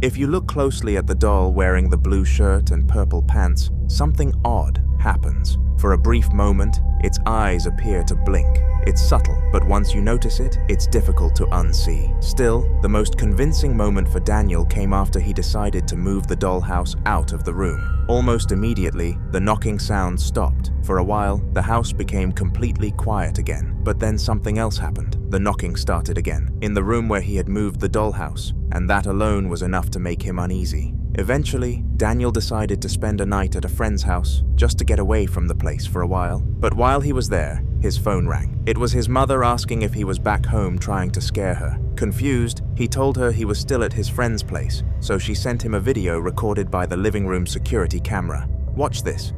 If you look closely at the doll wearing the blue shirt and purple pants, something odd happens. For a brief moment, its eyes appear to blink. It's subtle, but once you notice it, it's difficult to unsee. Still, the most convincing moment for Daniel came after he decided to move the dollhouse out of the room. Almost immediately, the knocking sound stopped. For a while, the house became completely quiet again. But then something else happened. The knocking started again, in the room where he had moved the dollhouse, and that alone was enough to make him uneasy. Eventually, Daniel decided to spend a night at a friend's house, just to get away from the place for a while. But while he was there, his phone rang. It was his mother asking if he was back home trying to scare her. Confused, he told her he was still at his friend's place, so she sent him a video recorded by the living room security camera. Watch this.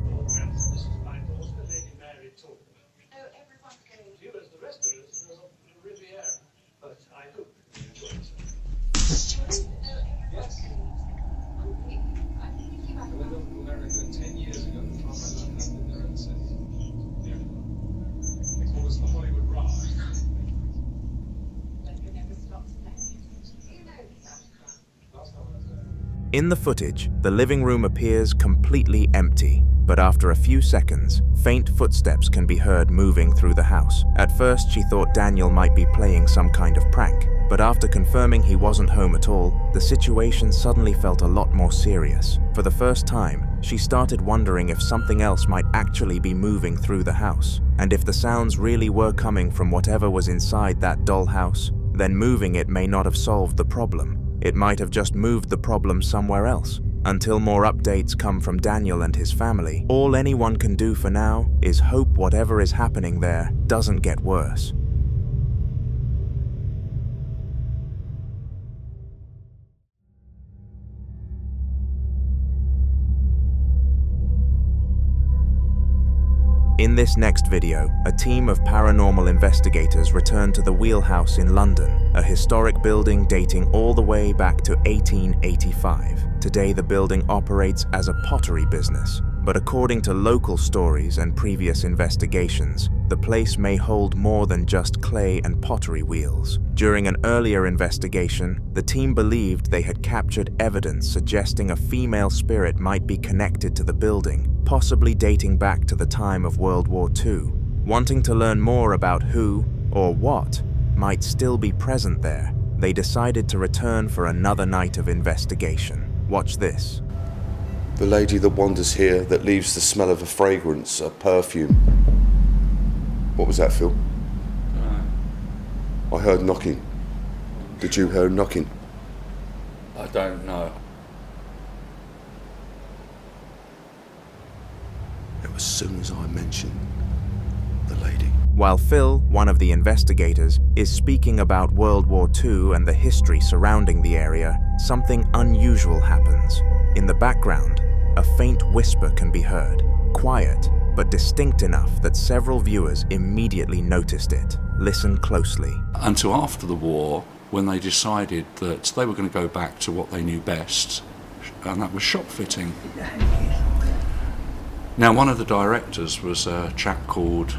In the footage, the living room appears completely empty, but after a few seconds, faint footsteps can be heard moving through the house. At first, she thought Daniel might be playing some kind of prank, but after confirming he wasn't home at all, the situation suddenly felt a lot more serious. For the first time, she started wondering if something else might actually be moving through the house, and if the sounds really were coming from whatever was inside that dollhouse, then moving it may not have solved the problem. It might have just moved the problem somewhere else. Until more updates come from Daniel and his family, all anyone can do for now is hope whatever is happening there doesn't get worse. In this next video, a team of paranormal investigators return to the Wheelhouse in London, a historic building dating all the way back to 1885. Today, the building operates as a pottery business, but according to local stories and previous investigations, the place may hold more than just clay and pottery wheels. During an earlier investigation, the team believed they had captured evidence suggesting a female spirit might be connected to the building, possibly dating back to the time of World War II. Wanting to learn more about who, or what, might still be present there, they decided to return for another night of investigation. Watch this. The lady that wanders here that leaves the smell of a fragrance, a perfume. What was that, Phil? I heard knocking. Did you hear knocking? I don't know. It was as soon as I mentioned the lady. While Phil, one of the investigators, is speaking about World War II and the history surrounding the area, something unusual happens. In the background, a faint whisper can be heard, quiet, but distinct enough that several viewers immediately noticed it. Listen closely. Until after the war, when they decided that they were going to go back to what they knew best, and that was shop fitting. Now, one of the directors was a chap called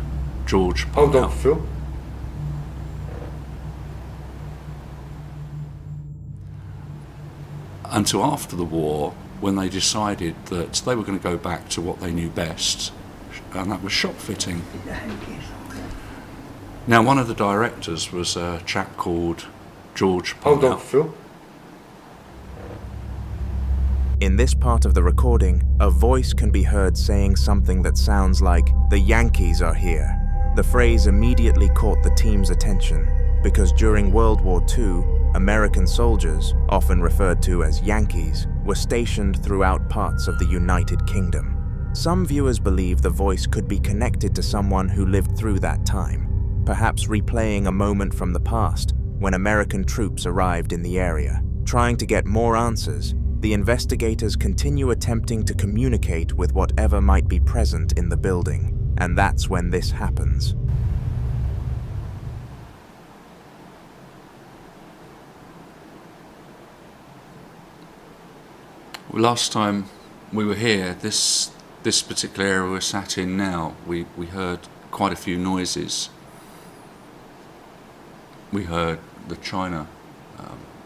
George. Hold on, Phil. Until after the war, when they decided that they were going to go back to what they knew best, and that was shop fitting. Now, one of the directors was a chap called George. Hold on, Phil. In this part of the recording, a voice can be heard saying something that sounds like, "The Yankees are here." The phrase immediately caught the team's attention, because during World War II, American soldiers, often referred to as Yankees, were stationed throughout parts of the United Kingdom. Some viewers believe the voice could be connected to someone who lived through that time, perhaps replaying a moment from the past when American troops arrived in the area. Trying to get more answers, the investigators continue attempting to communicate with whatever might be present in the building, and that's when this happens. Last time we were here, this particular area we're sat in now, we heard quite a few noises. We heard the china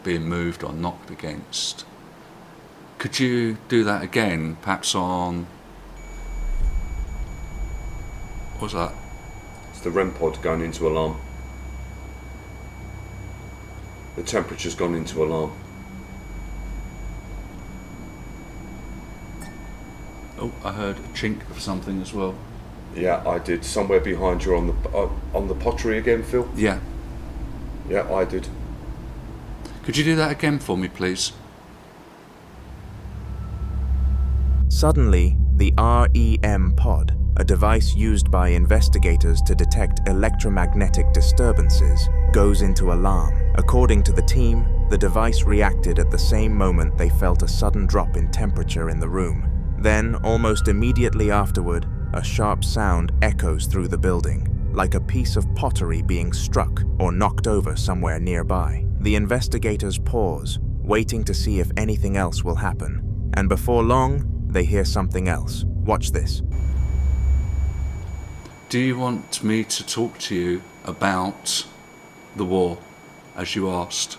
being moved or knocked against. Could you do that again, perhaps on... What's that? It's the REM pod going into alarm. The temperature's gone into alarm. Oh, I heard a chink of something as well. Yeah, I did. Somewhere behind you on the pottery again, Phil? Yeah. Yeah, I did. Could you do that again for me, please? Suddenly, the REM pod, a device used by investigators to detect electromagnetic disturbances, goes into alarm. According to the team, the device reacted at the same moment they felt a sudden drop in temperature in the room. Then, almost immediately afterward, a sharp sound echoes through the building, like a piece of pottery being struck or knocked over somewhere nearby. The investigators pause, waiting to see if anything else will happen, and before long, they hear something else. Watch this. Do you want me to talk to you about the war, as you asked?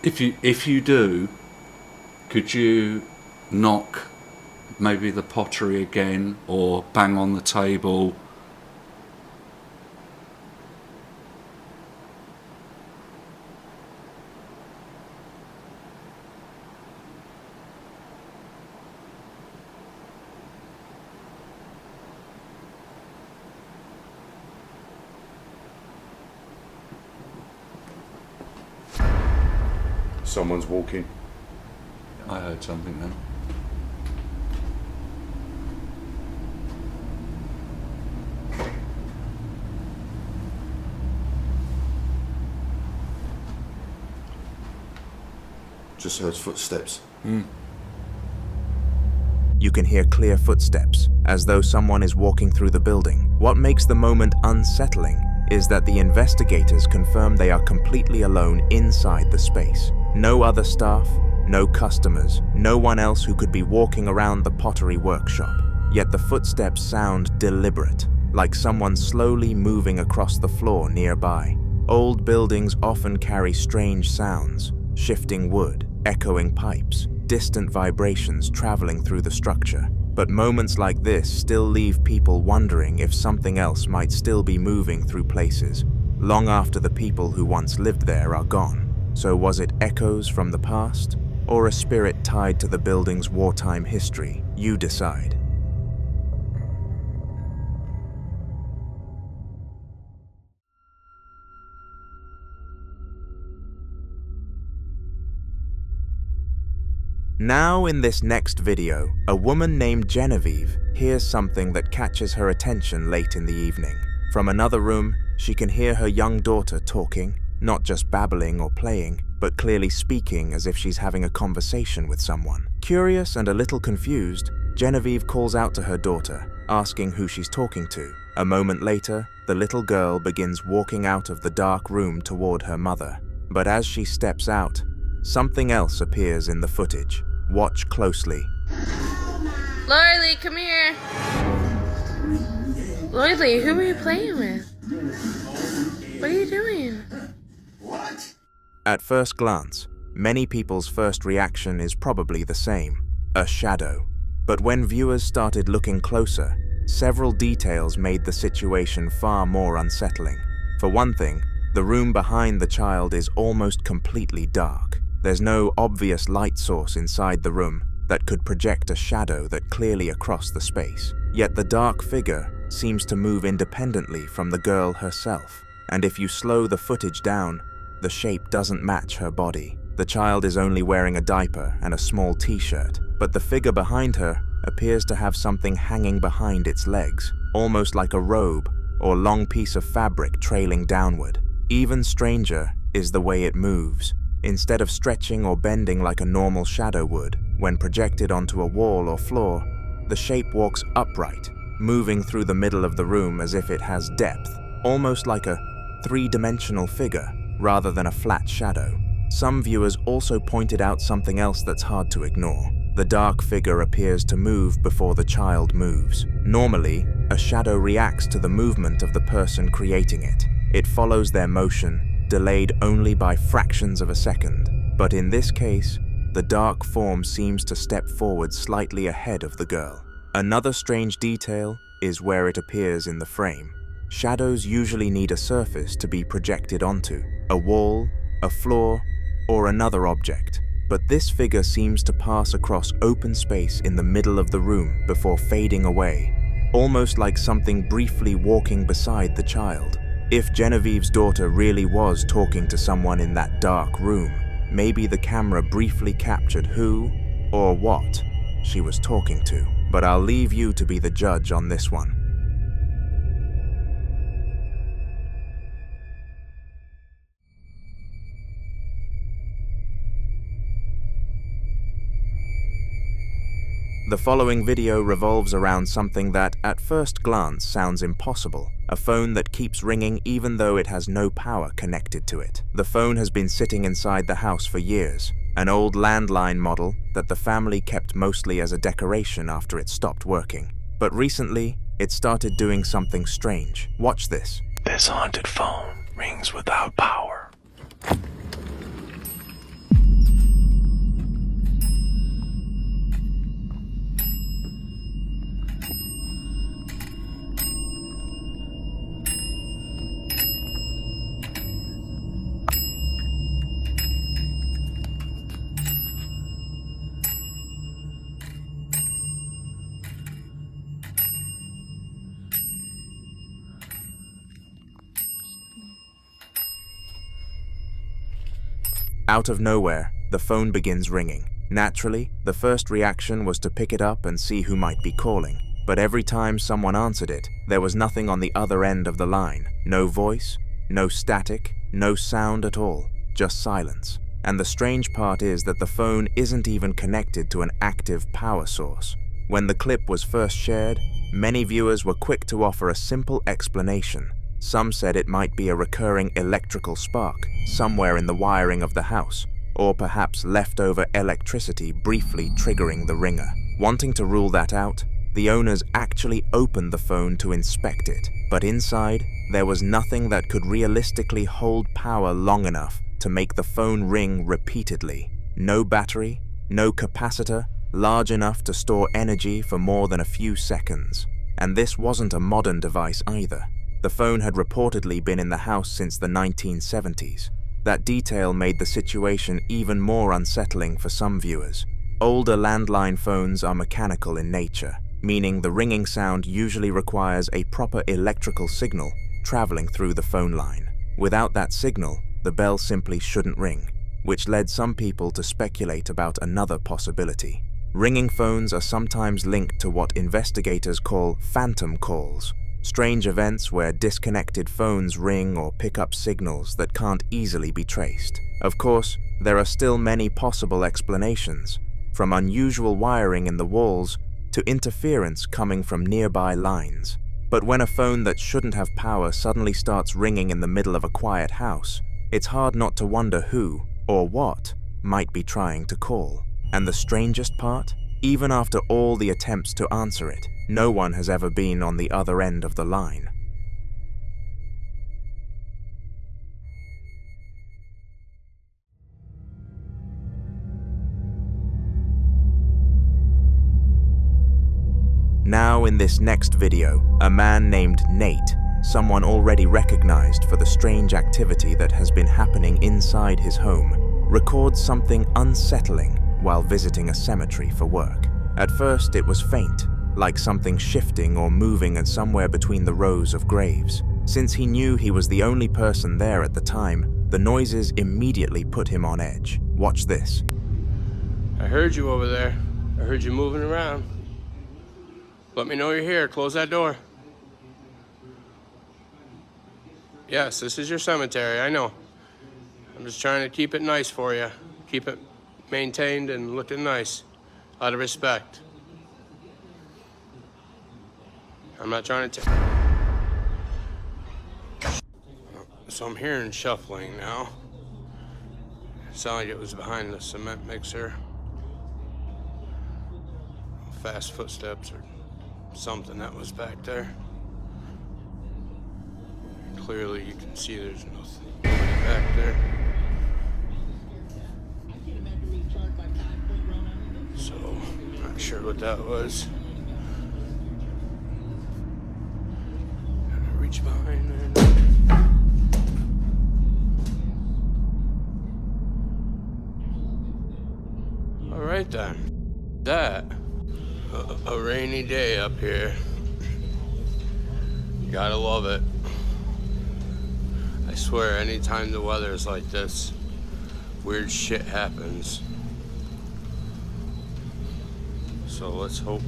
If you do, could you knock maybe the pottery again, or bang on the table? Someone's walking. I heard something then. Just heard footsteps. You can hear clear footsteps, as though someone is walking through the building. What makes the moment unsettling is that the investigators confirm they are completely alone inside the space. No other staff, no customers, no one else who could be walking around the pottery workshop. Yet the footsteps sound deliberate, like someone slowly moving across the floor nearby. Old buildings often carry strange sounds, shifting wood, echoing pipes, distant vibrations traveling through the structure. But moments like this still leave people wondering if something else might still be moving through places, long after the people who once lived there are gone. So was it echoes from the past, or a spirit tied to the building's wartime history? You decide. Now in this next video, a woman named Genevieve hears something that catches her attention late in the evening. From another room, she can hear her young daughter talking, not just babbling or playing, but clearly speaking as if she's having a conversation with someone. Curious and a little confused, Genevieve calls out to her daughter, asking who she's talking to. A moment later, the little girl begins walking out of the dark room toward her mother. But as she steps out, something else appears in the footage. Watch closely. Lorelei, come here. Lorelei, who are you playing with? What are you doing? What? At first glance, many people's first reaction is probably the same, a shadow. But when viewers started looking closer, several details made the situation far more unsettling. For one thing, the room behind the child is almost completely dark. There's no obvious light source inside the room that could project a shadow that clearly across the space. Yet the dark figure seems to move independently from the girl herself. And if you slow the footage down, the shape doesn't match her body. The child is only wearing a diaper and a small t-shirt, but the figure behind her appears to have something hanging behind its legs, almost like a robe or long piece of fabric trailing downward. Even stranger is the way it moves. Instead of stretching or bending like a normal shadow would, when projected onto a wall or floor, the shape walks upright, moving through the middle of the room as if it has depth, almost like a three-dimensional figure rather than a flat shadow. Some viewers also pointed out something else that's hard to ignore. The dark figure appears to move before the child moves. Normally, a shadow reacts to the movement of the person creating it. It follows their motion, delayed only by fractions of a second. But in this case, the dark form seems to step forward slightly ahead of the girl. Another strange detail is where it appears in the frame. Shadows usually need a surface to be projected onto, a wall, a floor, or another object. But this figure seems to pass across open space in the middle of the room before fading away, almost like something briefly walking beside the child. If Genevieve's daughter really was talking to someone in that dark room, maybe the camera briefly captured who or what she was talking to. But I'll leave you to be the judge on this one. The following video revolves around something that, at first glance, sounds impossible. A phone that keeps ringing even though it has no power connected to it. The phone has been sitting inside the house for years, an old landline model that the family kept mostly as a decoration after it stopped working. But recently, it started doing something strange. Watch this. This haunted phone rings without power. Out of nowhere, the phone begins ringing. Naturally, the first reaction was to pick it up and see who might be calling. But every time someone answered it, there was nothing on the other end of the line. No voice, no static, no sound at all, just silence. And the strange part is that the phone isn't even connected to an active power source. When the clip was first shared, many viewers were quick to offer a simple explanation. Some said it might be a recurring electrical spark somewhere in the wiring of the house, or perhaps leftover electricity briefly triggering the ringer. Wanting to rule that out, the owners actually opened the phone to inspect it, but inside, there was nothing that could realistically hold power long enough to make the phone ring repeatedly. No battery, no capacitor, large enough to store energy for more than a few seconds. And this wasn't a modern device either. The phone had reportedly been in the house since the 1970s. That detail made the situation even more unsettling for some viewers. Older landline phones are mechanical in nature, meaning the ringing sound usually requires a proper electrical signal traveling through the phone line. Without that signal, the bell simply shouldn't ring, which led some people to speculate about another possibility. Ringing phones are sometimes linked to what investigators call phantom calls, strange events where disconnected phones ring or pick up signals that can't easily be traced. Of course, there are still many possible explanations, from unusual wiring in the walls to interference coming from nearby lines. But when a phone that shouldn't have power suddenly starts ringing in the middle of a quiet house, it's hard not to wonder who, or what, might be trying to call. And the strangest part? Even after all the attempts to answer it, no one has ever been on the other end of the line. Now in this next video, a man named Nate, someone already recognized for the strange activity that has been happening inside his home, records something unsettling while visiting a cemetery for work. At first it was faint, like something shifting or moving at somewhere between the rows of graves. Since he knew he was the only person there at the time, the noises immediately put him on edge. Watch this. I heard you over there. I heard you moving around. Let me know you're here. Close that door. Yes, this is your cemetery, I know. I'm just trying to keep it nice for you. Keep it maintained and looking nice, out of respect. I'm not trying to So I'm hearing shuffling now. It sounded like it was behind the cement mixer. Fast footsteps or something that was back there. Clearly you can see there's nothing back there. So, not sure what that was. Gotta reach behind there. Alright then. That. A rainy day up here. You gotta love it. I swear, anytime the weather's like this, weird shit happens. So let's hope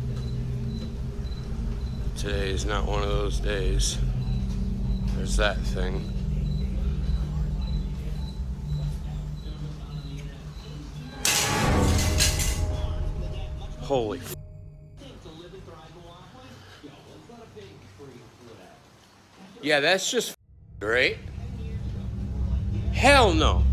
today is not one of those days. There's that thing. Holy f***. Yeah, that's just great. Hell no.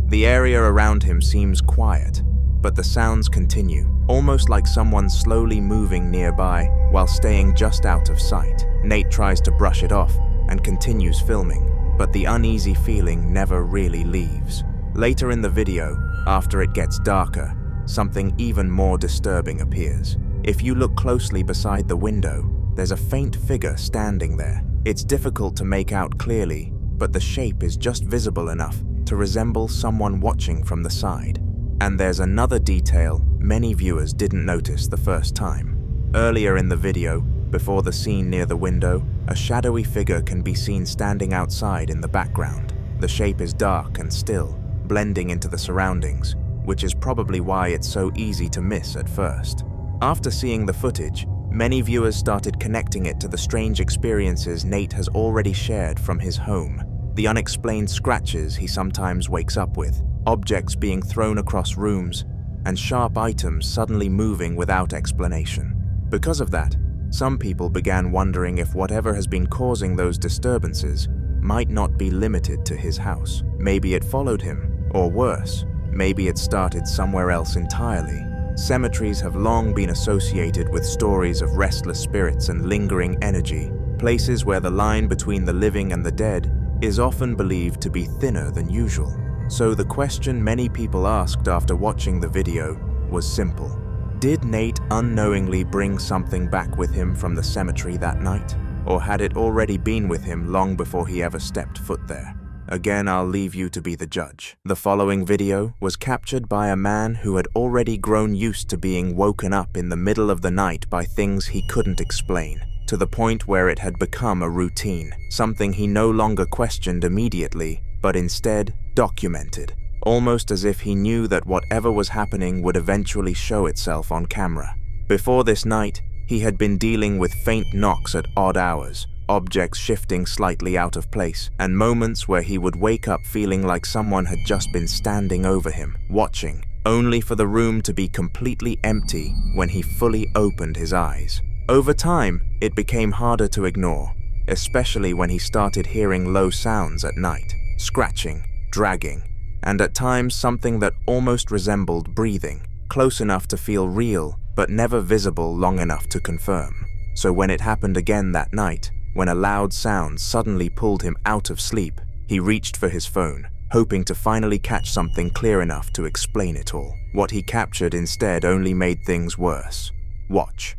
The area around him seems quiet, but the sounds continue, almost like someone slowly moving nearby while staying just out of sight. Nate tries to brush it off and continues filming, but the uneasy feeling never really leaves. Later in the video, after it gets darker, something even more disturbing appears. If you look closely beside the window, there's a faint figure standing there. It's difficult to make out clearly, but the shape is just visible enough to resemble someone watching from the side. And there's another detail many viewers didn't notice the first time. Earlier in the video, before the scene near the window, a shadowy figure can be seen standing outside in the background. The shape is dark and still, blending into the surroundings, which is probably why it's so easy to miss at first. After seeing the footage, many viewers started connecting it to the strange experiences Nate has already shared from his home. The unexplained scratches he sometimes wakes up with, objects being thrown across rooms, and sharp items suddenly moving without explanation. Because of that, some people began wondering if whatever has been causing those disturbances might not be limited to his house. Maybe it followed him, or worse, maybe it started somewhere else entirely. Cemeteries have long been associated with stories of restless spirits and lingering energy, places where the line between the living and the dead is often believed to be thinner than usual. So the question many people asked after watching the video was simple. Did Nate unknowingly bring something back with him from the cemetery that night? Or had it already been with him long before he ever stepped foot there? Again, I'll leave you to be the judge. The following video was captured by a man who had already grown used to being woken up in the middle of the night by things he couldn't explain, to the point where it had become a routine, something he no longer questioned immediately, but instead documented, almost as if he knew that whatever was happening would eventually show itself on camera. Before this night, he had been dealing with faint knocks at odd hours, objects shifting slightly out of place, and moments where he would wake up feeling like someone had just been standing over him, watching, only for the room to be completely empty when he fully opened his eyes. Over time, it became harder to ignore, especially when he started hearing low sounds at night, scratching, dragging, and at times something that almost resembled breathing, close enough to feel real, but never visible long enough to confirm. So when it happened again that night, when a loud sound suddenly pulled him out of sleep, he reached for his phone, hoping to finally catch something clear enough to explain it all. What he captured instead only made things worse. Watch.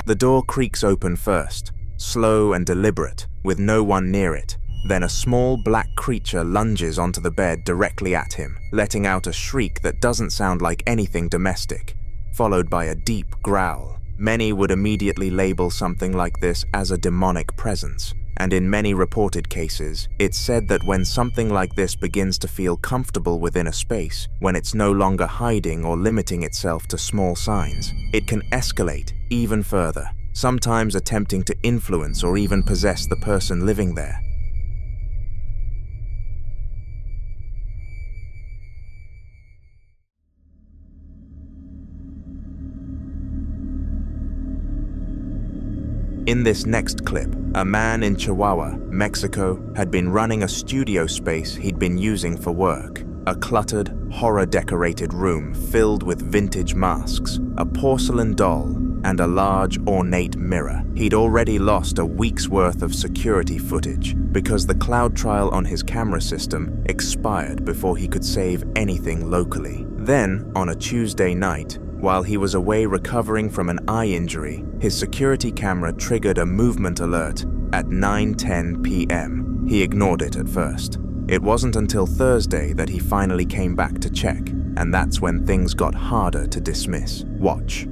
The door creaks open first, slow and deliberate, with no one near it. Then a small black creature lunges onto the bed directly at him, letting out a shriek that doesn't sound like anything domestic, followed by a deep growl. Many would immediately label something like this as a demonic presence, and in many reported cases, it's said that when something like this begins to feel comfortable within a space, when it's no longer hiding or limiting itself to small signs, it can escalate even further, sometimes attempting to influence or even possess the person living there. In this next clip, a man in Chihuahua, Mexico, had been running a studio space he'd been using for work. A cluttered, horror-decorated room filled with vintage masks, a porcelain doll, and a large, ornate mirror. He'd already lost a week's worth of security footage because the cloud trial on his camera system expired before he could save anything locally. Then, on a Tuesday night, while he was away recovering from an eye injury, his security camera triggered a movement alert at 9:10 p.m. He ignored it at first. It wasn't until Thursday that he finally came back to check, and that's when things got harder to dismiss. Watch.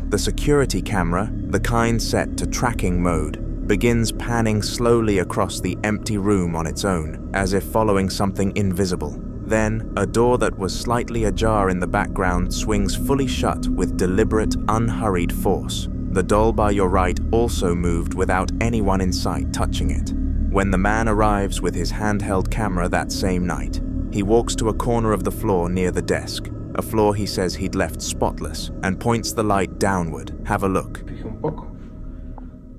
The security camera, the kind set to tracking mode, begins panning slowly across the empty room on its own, as if following something invisible. Then, a door that was slightly ajar in the background swings fully shut with deliberate, unhurried force. The doll by your right also moved without anyone in sight touching it. When the man arrives with his handheld camera that same night, he walks to a corner of the floor near the desk, a floor he says he'd left spotless, and points the light downward. Have a look.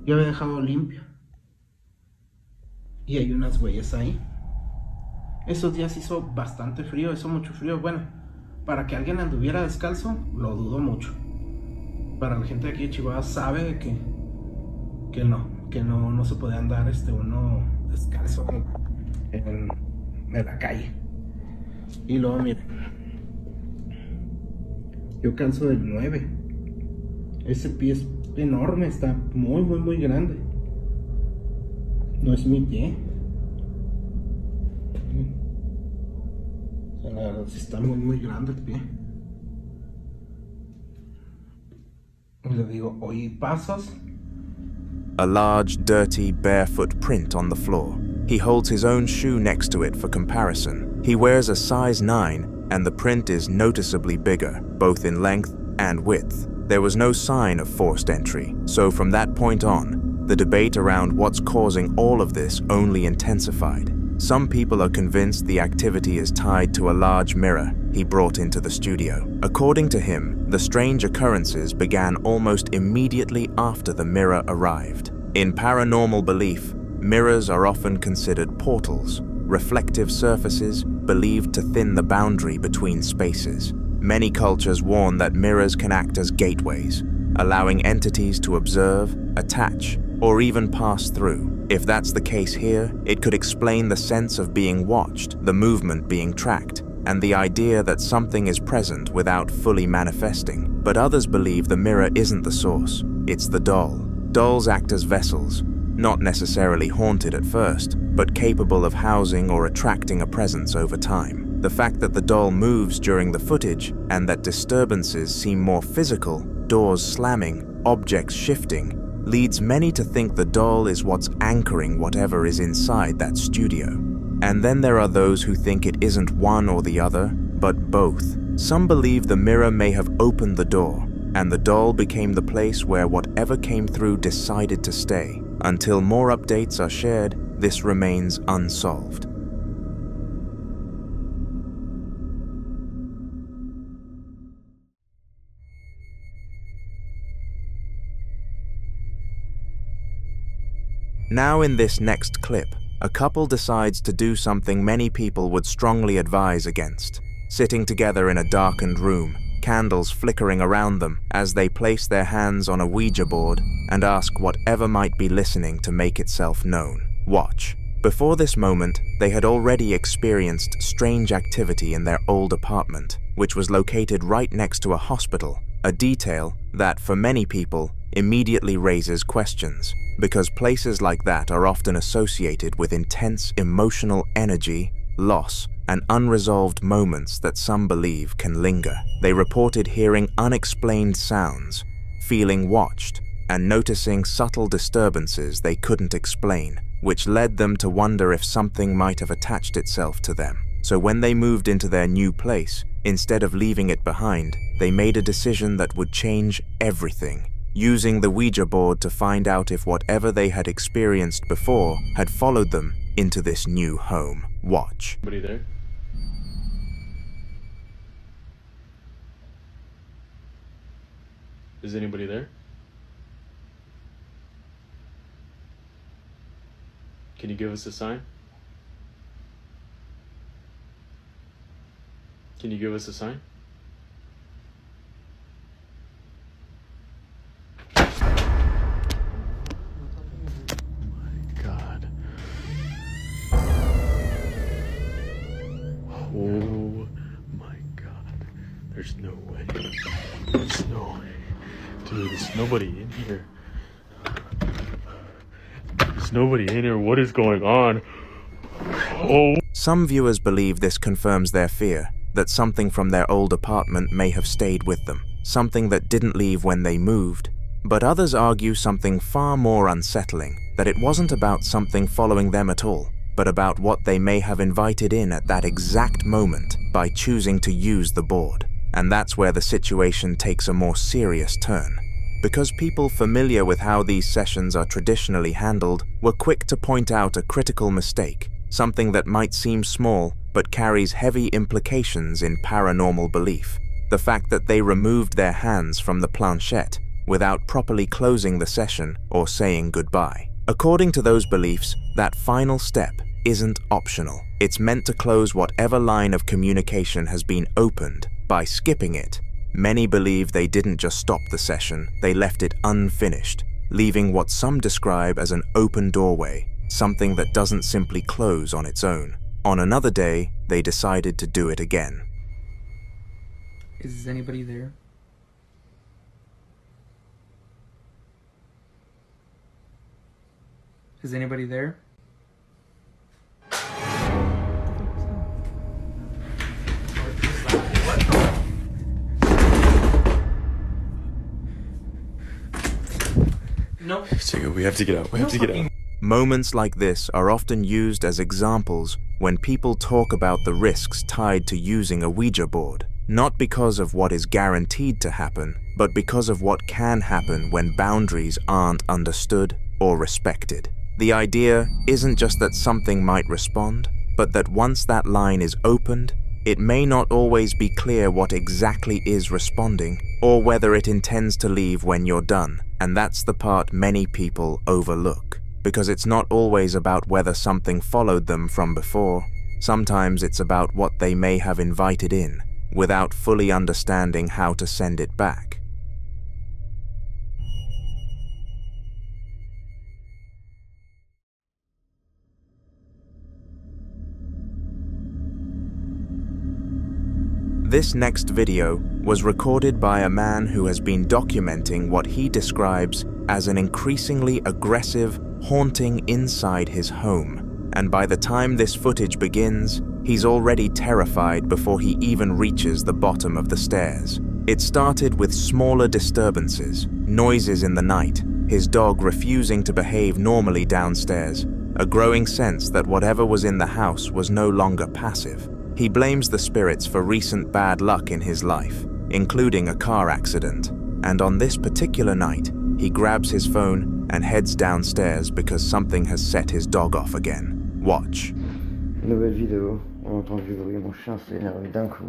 Yo había dejado limpio. Y hay unas huellas ahí. Esos días hizo bastante frío, hizo mucho frío. Bueno, para que alguien anduviera descalzo, lo dudo mucho. Para la gente de aquí de Chihuahua sabe que no se puede andar uno descalzo en la calle. Y luego miren, yo calzo del 9. Ese pie es enorme, está muy muy muy grande. No es mi pie. O sea, la verdad sí está muy muy grande el pie. Y le digo, oí pasos. A large, dirty, barefoot print on the floor. He holds his own shoe next to it for comparison. He wears a size 9, and the print is noticeably bigger, both in length and width. There was no sign of forced entry, so from that point on, the debate around what's causing all of this only intensified. Some people are convinced the activity is tied to a large mirror he brought into the studio. According to him, the strange occurrences began almost immediately after the mirror arrived. In paranormal belief, mirrors are often considered portals, reflective surfaces believed to thin the boundary between spaces. Many cultures warn that mirrors can act as gateways, allowing entities to observe, attach, or even pass through. If that's the case here, it could explain the sense of being watched, the movement being tracked, and the idea that something is present without fully manifesting. But others believe the mirror isn't the source, it's the doll. Dolls act as vessels, not necessarily haunted at first, but capable of housing or attracting a presence over time. The fact that the doll moves during the footage and that disturbances seem more physical, doors slamming, objects shifting, leads many to think the doll is what's anchoring whatever is inside that studio. And then there are those who think it isn't one or the other, but both. Some believe the mirror may have opened the door, and the doll became the place where whatever came through decided to stay. Until more updates are shared, this remains unsolved. Now in this next clip, a couple decides to do something many people would strongly advise against. Sitting together in a darkened room, candles flickering around them as they place their hands on a Ouija board and ask whatever might be listening to make itself known. Watch. Before this moment, they had already experienced strange activity in their old apartment, which was located right next to a hospital, a detail that, for many people, immediately raises questions, because places like that are often associated with intense emotional energy, loss, and unresolved moments that some believe can linger. They reported hearing unexplained sounds, feeling watched, and noticing subtle disturbances they couldn't explain, which led them to wonder if something might have attached itself to them. So when they moved into their new place, instead of leaving it behind, they made a decision that would change everything, using the Ouija board to find out if whatever they had experienced before had followed them into this new home. Watch. Anybody there? Is anybody there? Can you give us a sign? Can you give us a sign? Oh my god. There's no way. There's no way. Dude, there's nobody in here. There's nobody in here. What is going on? Oh. Some viewers believe this confirms their fear that something from their old apartment may have stayed with them. something that didn't leave when they moved, but others argue something far more unsettling, that it wasn't about something following them at all, but about what they may have invited in at that exact moment by choosing to use the board. And that's where the situation takes a more serious turn. Because people familiar with how these sessions are traditionally handled were quick to point out a critical mistake, something that might seem small but carries heavy implications in paranormal belief. The fact that they removed their hands from the planchette without properly closing the session or saying goodbye. According to those beliefs, that final step isn't optional. It's meant to close whatever line of communication has been opened by skipping it. Many believe they didn't just stop the session, they left it unfinished, leaving what some describe as an open doorway, something that doesn't simply close on its own. On another day, they decided to do it again. Is anybody there? Is anybody there? No. Jacob, we have to get out. We have to get out. Moments like this are often used as examples when people talk about the risks tied to using a Ouija board, not because of what is guaranteed to happen, but because of what can happen when boundaries aren't understood or respected. The idea isn't just that something might respond, but that once that line is opened, it may not always be clear what exactly is responding, or whether it intends to leave when you're done. And that's the part many people overlook, because it's not always about whether something followed them from before. Sometimes it's about what they may have invited in, without fully understanding how to send it back. This next video was recorded by a man who has been documenting what he describes as an increasingly aggressive haunting inside his home. And by the time this footage begins, he's already terrified before he even reaches the bottom of the stairs. It started with smaller disturbances, noises in the night, his dog refusing to behave normally downstairs, a growing sense that whatever was in the house was no longer passive. He blames the spirits for recent bad luck in his life, including a car accident, and on this particular night, he grabs his phone and heads downstairs because something has set his dog off again. Watch. Nouvelle vidéo, on entend du bruit, mon chien s'est énervé d'un coup.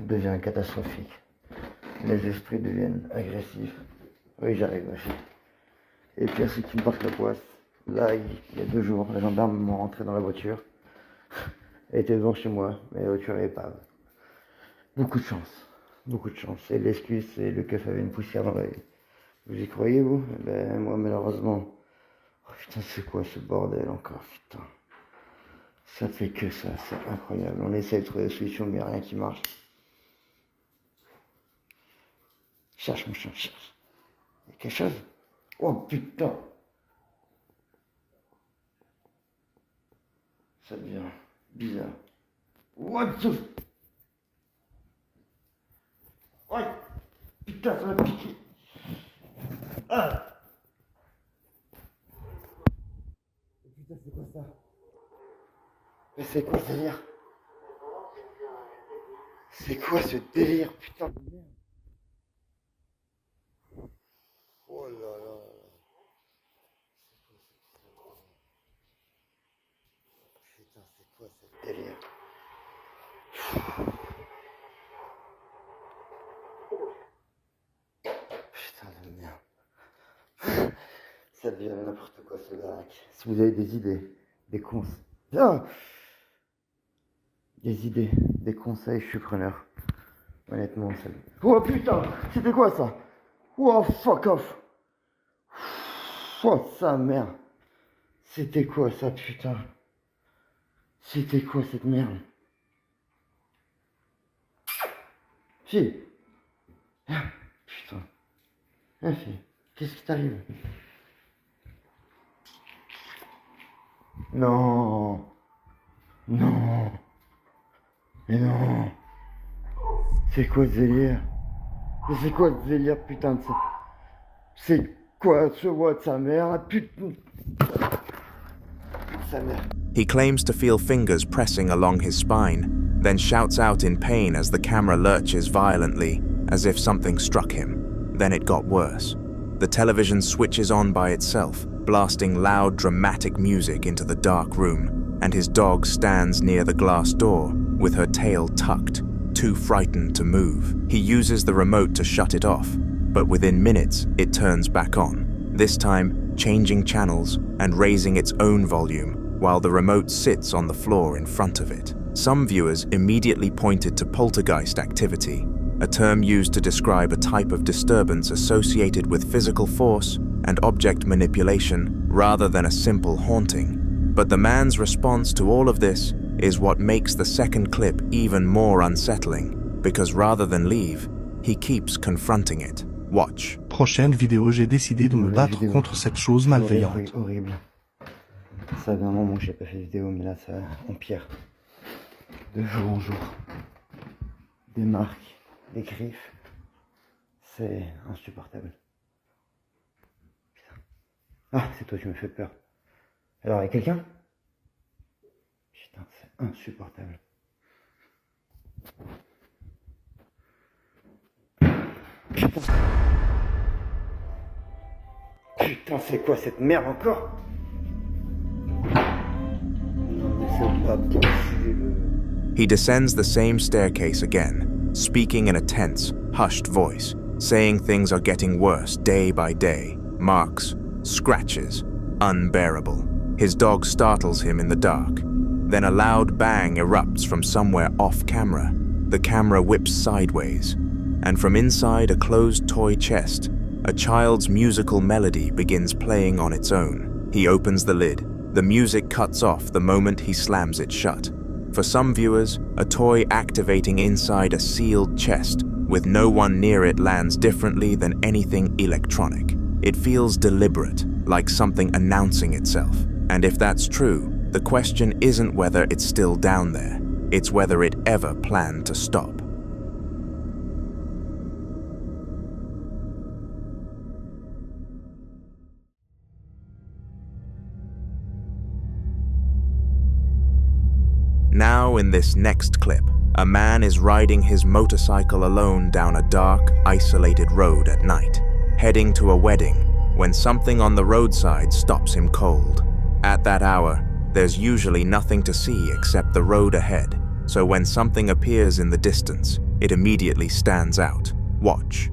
Devient catastrophique. Les esprits deviennent agressifs. Oui, j'arrive, ma fille. Et le pire, c'est qu'ils me portent la poisse. Là, il y a 2 jours, les gendarmes m'ont rentré dans la voiture. Elle était devant chez moi, mais la voiture est épave. Beaucoup de chance. Beaucoup de chance. Et l'excuse, c'est le keuf avait une poussière dans l'œil. Vous y croyez, vous? Ben, moi, malheureusement. Oh putain, c'est quoi ce bordel encore, putain. Ça ne fait que ça, c'est incroyable. On essaie de trouver des solutions, mais il n'y a rien qui marche. Cherche, mon chien, cherche. Il y a quelque chose? Oh putain. Ça devient bizarre. What the... Oh putain, ça m'a piqué. Ah. Putain, c'est quoi ça? Mais c'est quoi ce délire? C'est quoi ce délire, putain de merde? Oh là là. Putain, c'est quoi ce délire? Putain de merde. Ça devient n'importe quoi ce baraque. Si vous avez des idées, des conseils. Ah, des idées, des conseils, je suis preneur. Honnêtement, ça... Oh putain, c'était quoi ça? Oh fuck off. Oh sa mère. C'était quoi ça, putain? C'était quoi cette merde? Fille. Ah, putain. Ah, fille, qu'est-ce qui t'arrive? Non. Non. Mais non. C'est quoi ce délire? C'est quoi ce délire, putain de ça? C'est quoi ce voix de sa mère, putain? Sa mère. He claims to feel fingers pressing along his spine, then shouts out in pain as the camera lurches violently, as if something struck him. Then it got worse. The television switches on by itself, blasting loud, dramatic music into the dark room, and his dog stands near the glass door, with her tail tucked, too frightened to move. He uses the remote to shut it off, but within minutes, it turns back on, this time changing channels and raising its own volume, while the remote sits on the floor in front of it. Some viewers immediately pointed to poltergeist activity, a term used to describe a type of disturbance associated with physical force and object manipulation rather than a simple haunting. But the man's response to all of this is what makes the second clip even more unsettling, because rather than leave, he keeps confronting it. Watch. Prochaine vidéo, j'ai décidé de me battre contre cette chose malveillante. Horrible. Ça fait un moment que j'ai pas fait de vidéo, mais là ça empire. De jour en jour. Des marques, des griffes. C'est insupportable. Putain. Ah, c'est toi, tu me fais peur. Alors, il y a quelqu'un? Putain, c'est insupportable. Putain. Putain, c'est quoi cette merde encore? Non, mais c'est pas possible. He descends the same staircase again, speaking in a tense, hushed voice, saying things are getting worse day by day. Marks, scratches, unbearable. His dog startles him in the dark. Then a loud bang erupts from somewhere off camera. The camera whips sideways, and from inside a closed toy chest, a child's musical melody begins playing on its own. He opens the lid. The music cuts off the moment he slams it shut. For some viewers, a toy activating inside a sealed chest with no one near it lands differently than anything electronic. It feels deliberate, like something announcing itself. And if that's true, the question isn't whether it's still down there, it's whether it ever planned to stop. Now in this next clip, a man is riding his motorcycle alone down a dark, isolated road at night, heading to a wedding, when something on the roadside stops him cold. At that hour, there's usually nothing to see except the road ahead, so when something appears in the distance, it immediately stands out. Watch.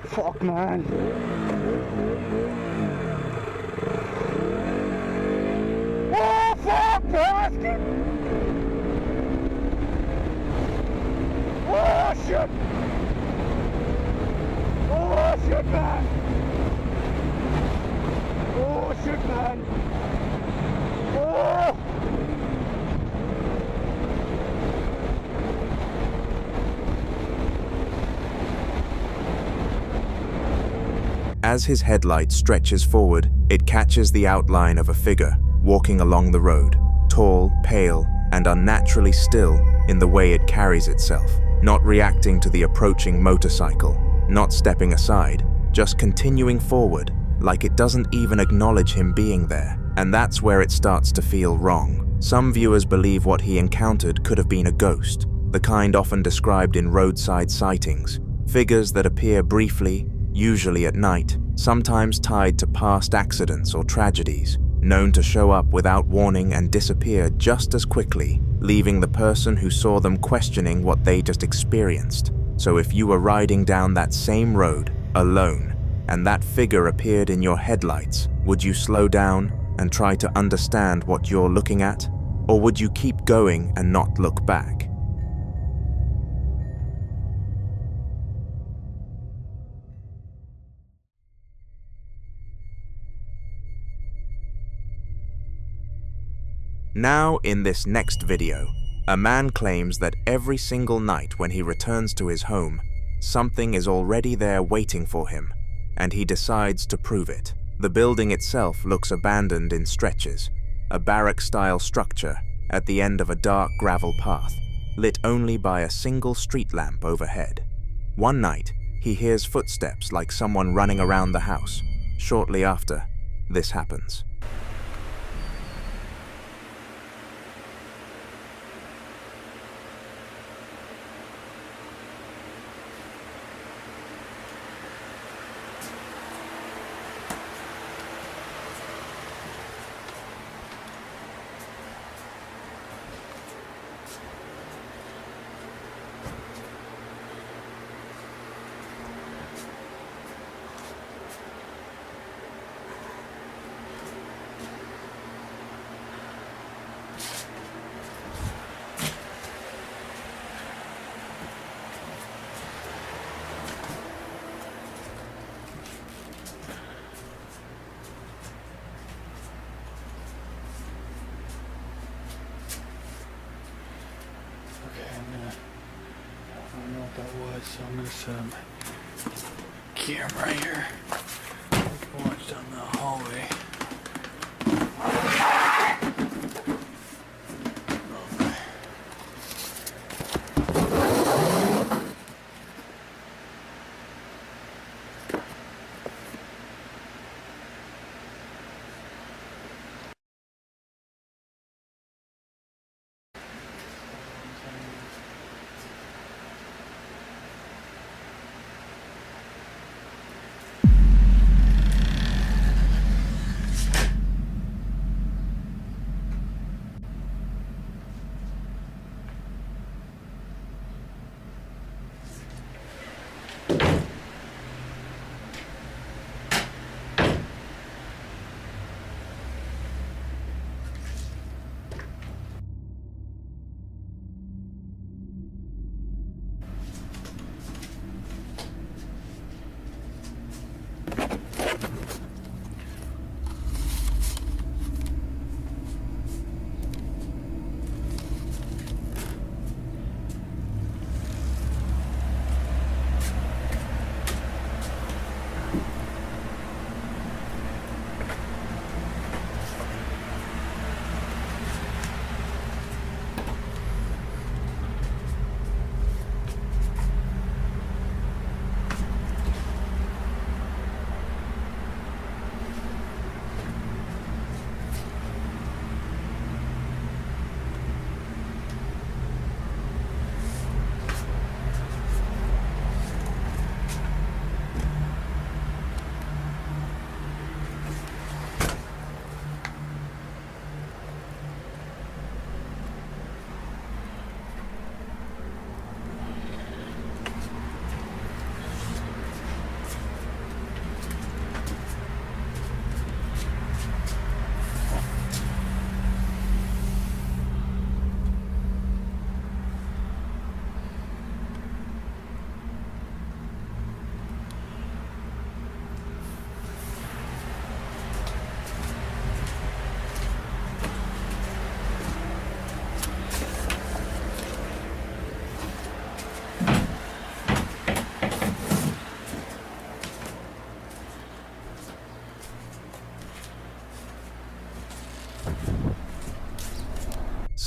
Fuck, man. Oh, fuck, bastard! Oh, shit! Oh, shit, man! Oh, shit, man! Oh! As his headlight stretches forward, it catches the outline of a figure walking along the road, tall, pale, and unnaturally still in the way it carries itself, not reacting to the approaching motorcycle, not stepping aside, just continuing forward, like it doesn't even acknowledge him being there. And that's where it starts to feel wrong. Some viewers believe what he encountered could have been a ghost, the kind often described in roadside sightings, figures that appear briefly, usually at night, sometimes tied to past accidents or tragedies, known to show up without warning and disappear just as quickly leaving the person who saw them questioning what they just experienced. So if you were riding down that same road, alone, and that figure appeared in your headlights, would you slow down and try to understand what you're looking at? Or would you keep going and not look back? Now, in this next video, a man claims that every single night when he returns to his home, something is already there waiting for him, and he decides to prove it. The building itself looks abandoned in stretches, a barrack-style structure at the end of a dark gravel path, lit only by a single street lamp overhead. One night, he hears footsteps like someone running around the house. Shortly after, this happens. So I'm gonna set up my camera here. I can watch down the hallway.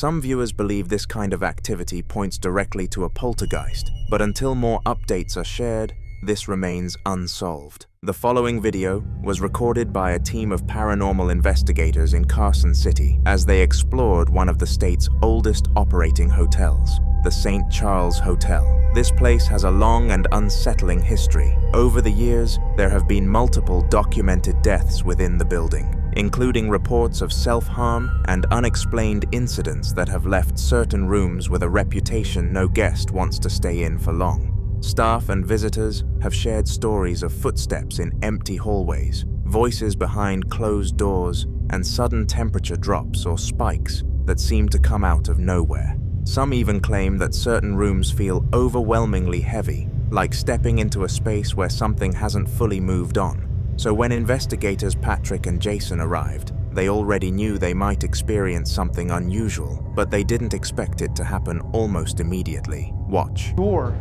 Some viewers believe this kind of activity points directly to a poltergeist, but until more updates are shared, this remains unsolved. The following video was recorded by a team of paranormal investigators in Carson City as they explored one of the state's oldest operating hotels, the St. Charles Hotel. This place has a long and unsettling history. Over the years, there have been multiple documented deaths within the building. including reports of self-harm and unexplained incidents that have left certain rooms with a reputation no guest wants to stay in for long. Staff and visitors have shared stories of footsteps in empty hallways, voices behind closed doors, and sudden temperature drops or spikes that seem to come out of nowhere. Some even claim that certain rooms feel overwhelmingly heavy, like stepping into a space where something hasn't fully moved on. So when investigators Patrick and Jason arrived, they already knew they might experience something unusual, but they didn't expect it to happen almost immediately. Watch. Door.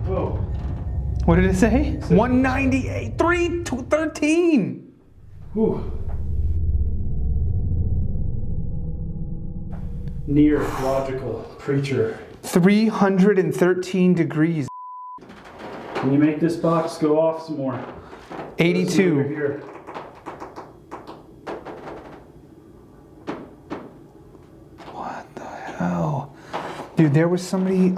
Whoa. What did it say? 198, 313. Ooh. Near logical creature. 313 degrees. Can you make this box go off some more? 82. Over here. What the hell? Dude, there was somebody,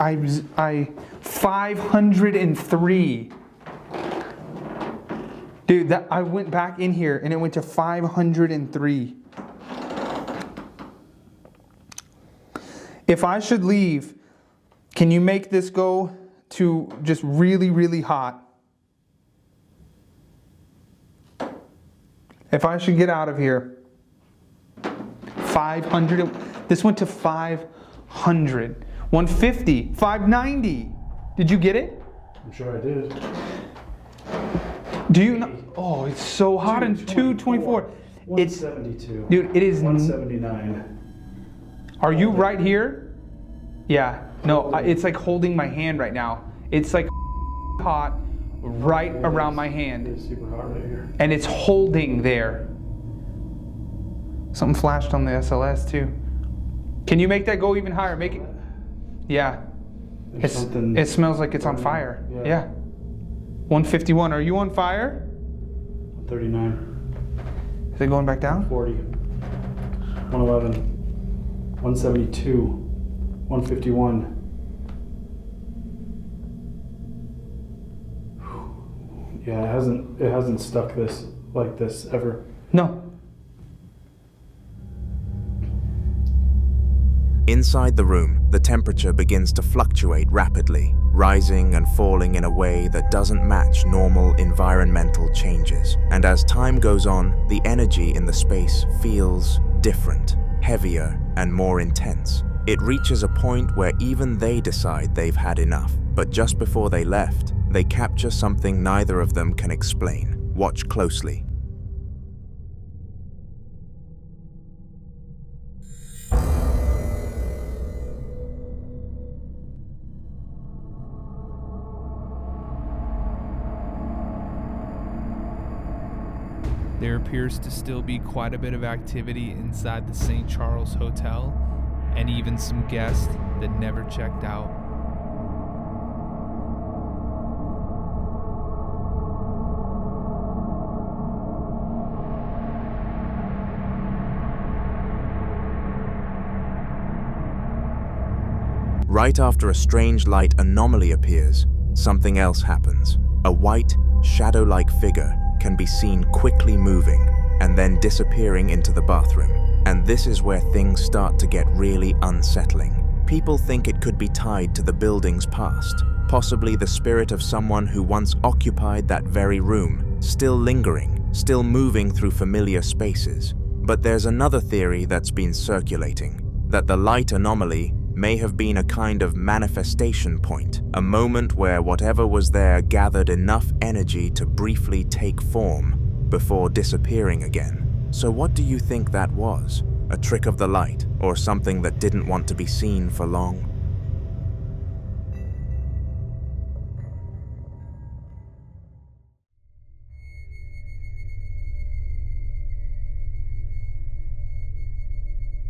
503. Dude, I went back in here and it went to 503. If I should leave, can you make this go to just really, really hot? If I should get out of here, 500, this went to 500, 150, 590. Did you get it? I'm sure I did. Do you know? Oh, it's so hot in 224. 172. Dude, it is 179. Are you right here? Yeah. No, it's like holding my hand right now. It's like hot right around my hand. It's super hot right here. And it's holding there. Something flashed on the SLS too. Can you make that go even higher? Make it. Yeah. It smells like it's on fire. Yeah. 151. Are you on fire? 139. Is it going back down? 40. 111. 172, 151. Yeah, it hasn't stuck this like this ever. No. Inside the room, the temperature begins to fluctuate rapidly, rising and falling in a way that doesn't match normal environmental changes. And as time goes on, the energy in the space feels different, heavier, and more intense. It reaches a point where even they decide they've had enough. But just before they left, they capture something neither of them can explain. Watch closely. There appears to still be quite a bit of activity inside the St. Charles Hotel, and even some guests that never checked out. Right after a strange light anomaly appears, something else happens. A white, shadow-like figure can be seen quickly moving and then disappearing into the bathroom. And this is where things start to get really unsettling. People think it could be tied to the building's past, possibly the spirit of someone who once occupied that very room, still lingering, still moving through familiar spaces. But there's another theory that's been circulating, that the light anomaly may have been a kind of manifestation point, a moment where whatever was there gathered enough energy to briefly take form before disappearing again. So what do you think that was? A trick of the light, or something that didn't want to be seen for long?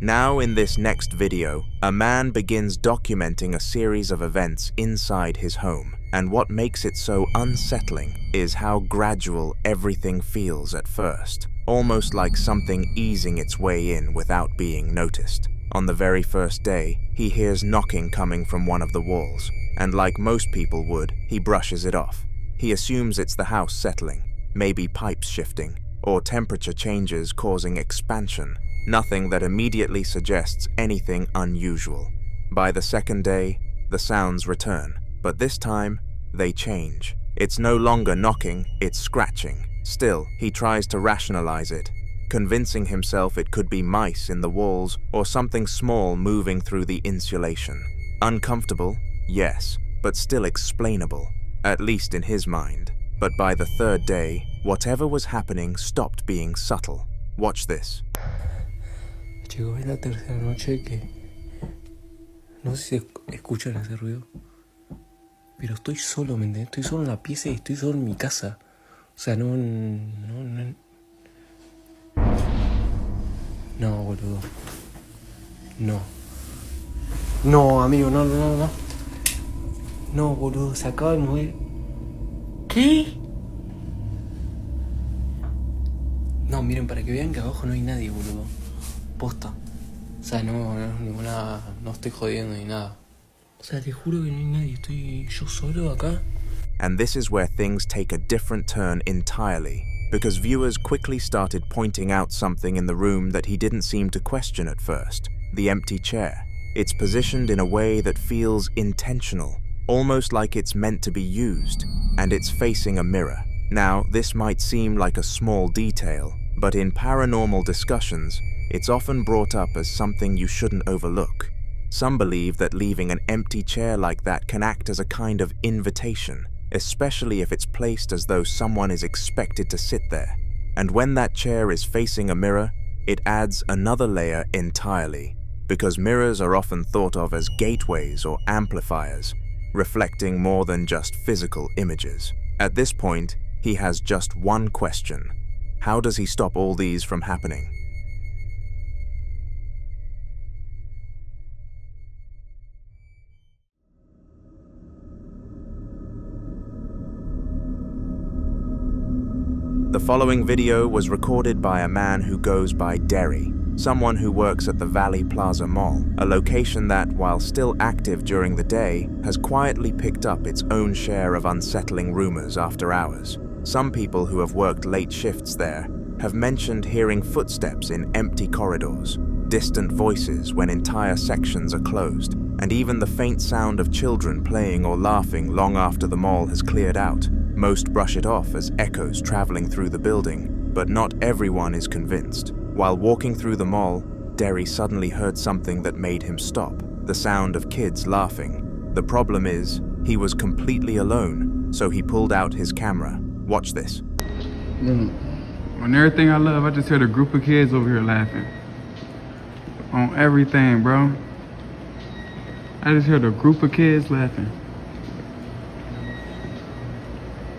Now in this next video, a man begins documenting a series of events inside his home, and what makes it so unsettling is how gradual everything feels at first, almost like something easing its way in without being noticed. On the very first day, he hears knocking coming from one of the walls, and like most people would, he brushes it off. He assumes it's the house settling, maybe pipes shifting, or temperature changes causing expansion, nothing that immediately suggests anything unusual. By the second day, the sounds return, but this time, they change. It's no longer knocking, it's scratching. Still, he tries to rationalize it, convincing himself it could be mice in the walls or something small moving through the insulation. Uncomfortable? Yes, but still explainable, at least in his mind. But by the third day, whatever was happening stopped being subtle. Watch this. Llegó la tercera noche que no sé si escuchan ese ruido, pero estoy solo, ¿me entiendes? Estoy solo en la pieza y estoy solo en mi casa. O sea, no, boludo. No, amigo, no. No, boludo, se acaba de mover. ¿Qué? No, miren, para que vean que abajo no hay nadie, boludo. Posta. O sea, no estoy jodiendo ni nada. O sea, te juro que no hay nadie, estoy yo solo acá. And this is where things take a different turn entirely, because viewers quickly started pointing out something in the room that he didn't seem to question at first. The empty chair. It's positioned in a way that feels intentional, almost like it's meant to be used, and it's facing a mirror. Now, this might seem like a small detail, but in paranormal discussions, it's often brought up as something you shouldn't overlook. Some believe that leaving an empty chair like that can act as a kind of invitation, especially if it's placed as though someone is expected to sit there. And when that chair is facing a mirror, it adds another layer entirely, because mirrors are often thought of as gateways or amplifiers, reflecting more than just physical images. At this point, he has just one question. How does he stop all these from happening? The following video was recorded by a man who goes by Derry, someone who works at the Valley Plaza Mall, a location that, while still active during the day, has quietly picked up its own share of unsettling rumors after hours. Some people who have worked late shifts there have mentioned hearing footsteps in empty corridors, distant voices when entire sections are closed, and even the faint sound of children playing or laughing long after the mall has cleared out. Most brush it off as echoes traveling through the building, but not everyone is convinced. While walking through the mall, Derry suddenly heard something that made him stop, the sound of kids laughing. The problem is, he was completely alone, so he pulled out his camera. Watch this. On everything I love, I just heard a group of kids over here laughing. On everything, bro. I just heard a group of kids laughing.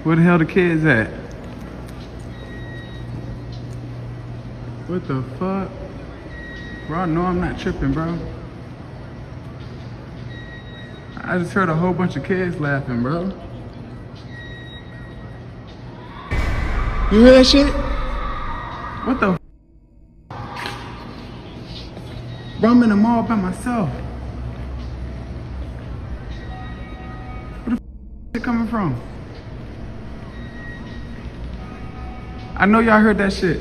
Where the hell the kids at? What the fuck? Bro, I know I'm not tripping, bro. I just heard a whole bunch of kids laughing, bro. You hear that shit? What the Bro, I'm in the mall by myself. Where the shit coming from? I know y'all heard that shit.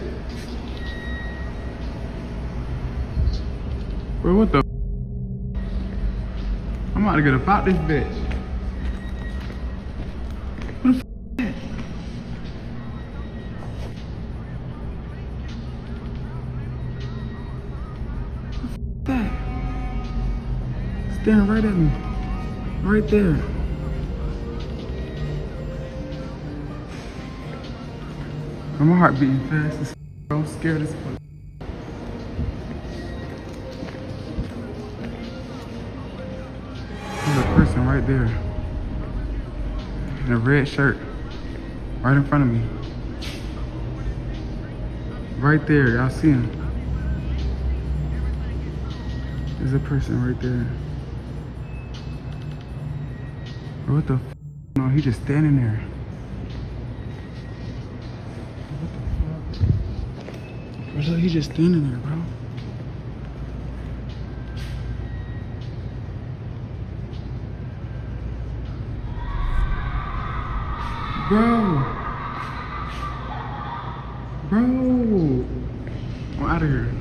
Bro, what the I'm about to get about this bitch. What the that? What that? Staring right at me. Right there. My heart beating fast as bro. I'm scared as fuck. There's a person right there in a red shirt right in front of me. Right there, y'all see him. There's a person right there. Bro, what the f? No, he just standing there. Bro, look, he just standing there, bro. Bro. Bro, I'm out of here.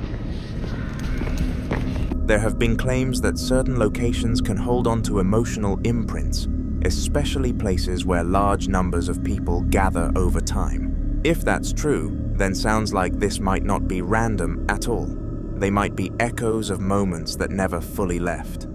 There have been claims that certain locations can hold on to emotional imprints, especially places where large numbers of people gather over time. If that's true, then sounds like this might not be random at all. They might be echoes of moments that never fully left.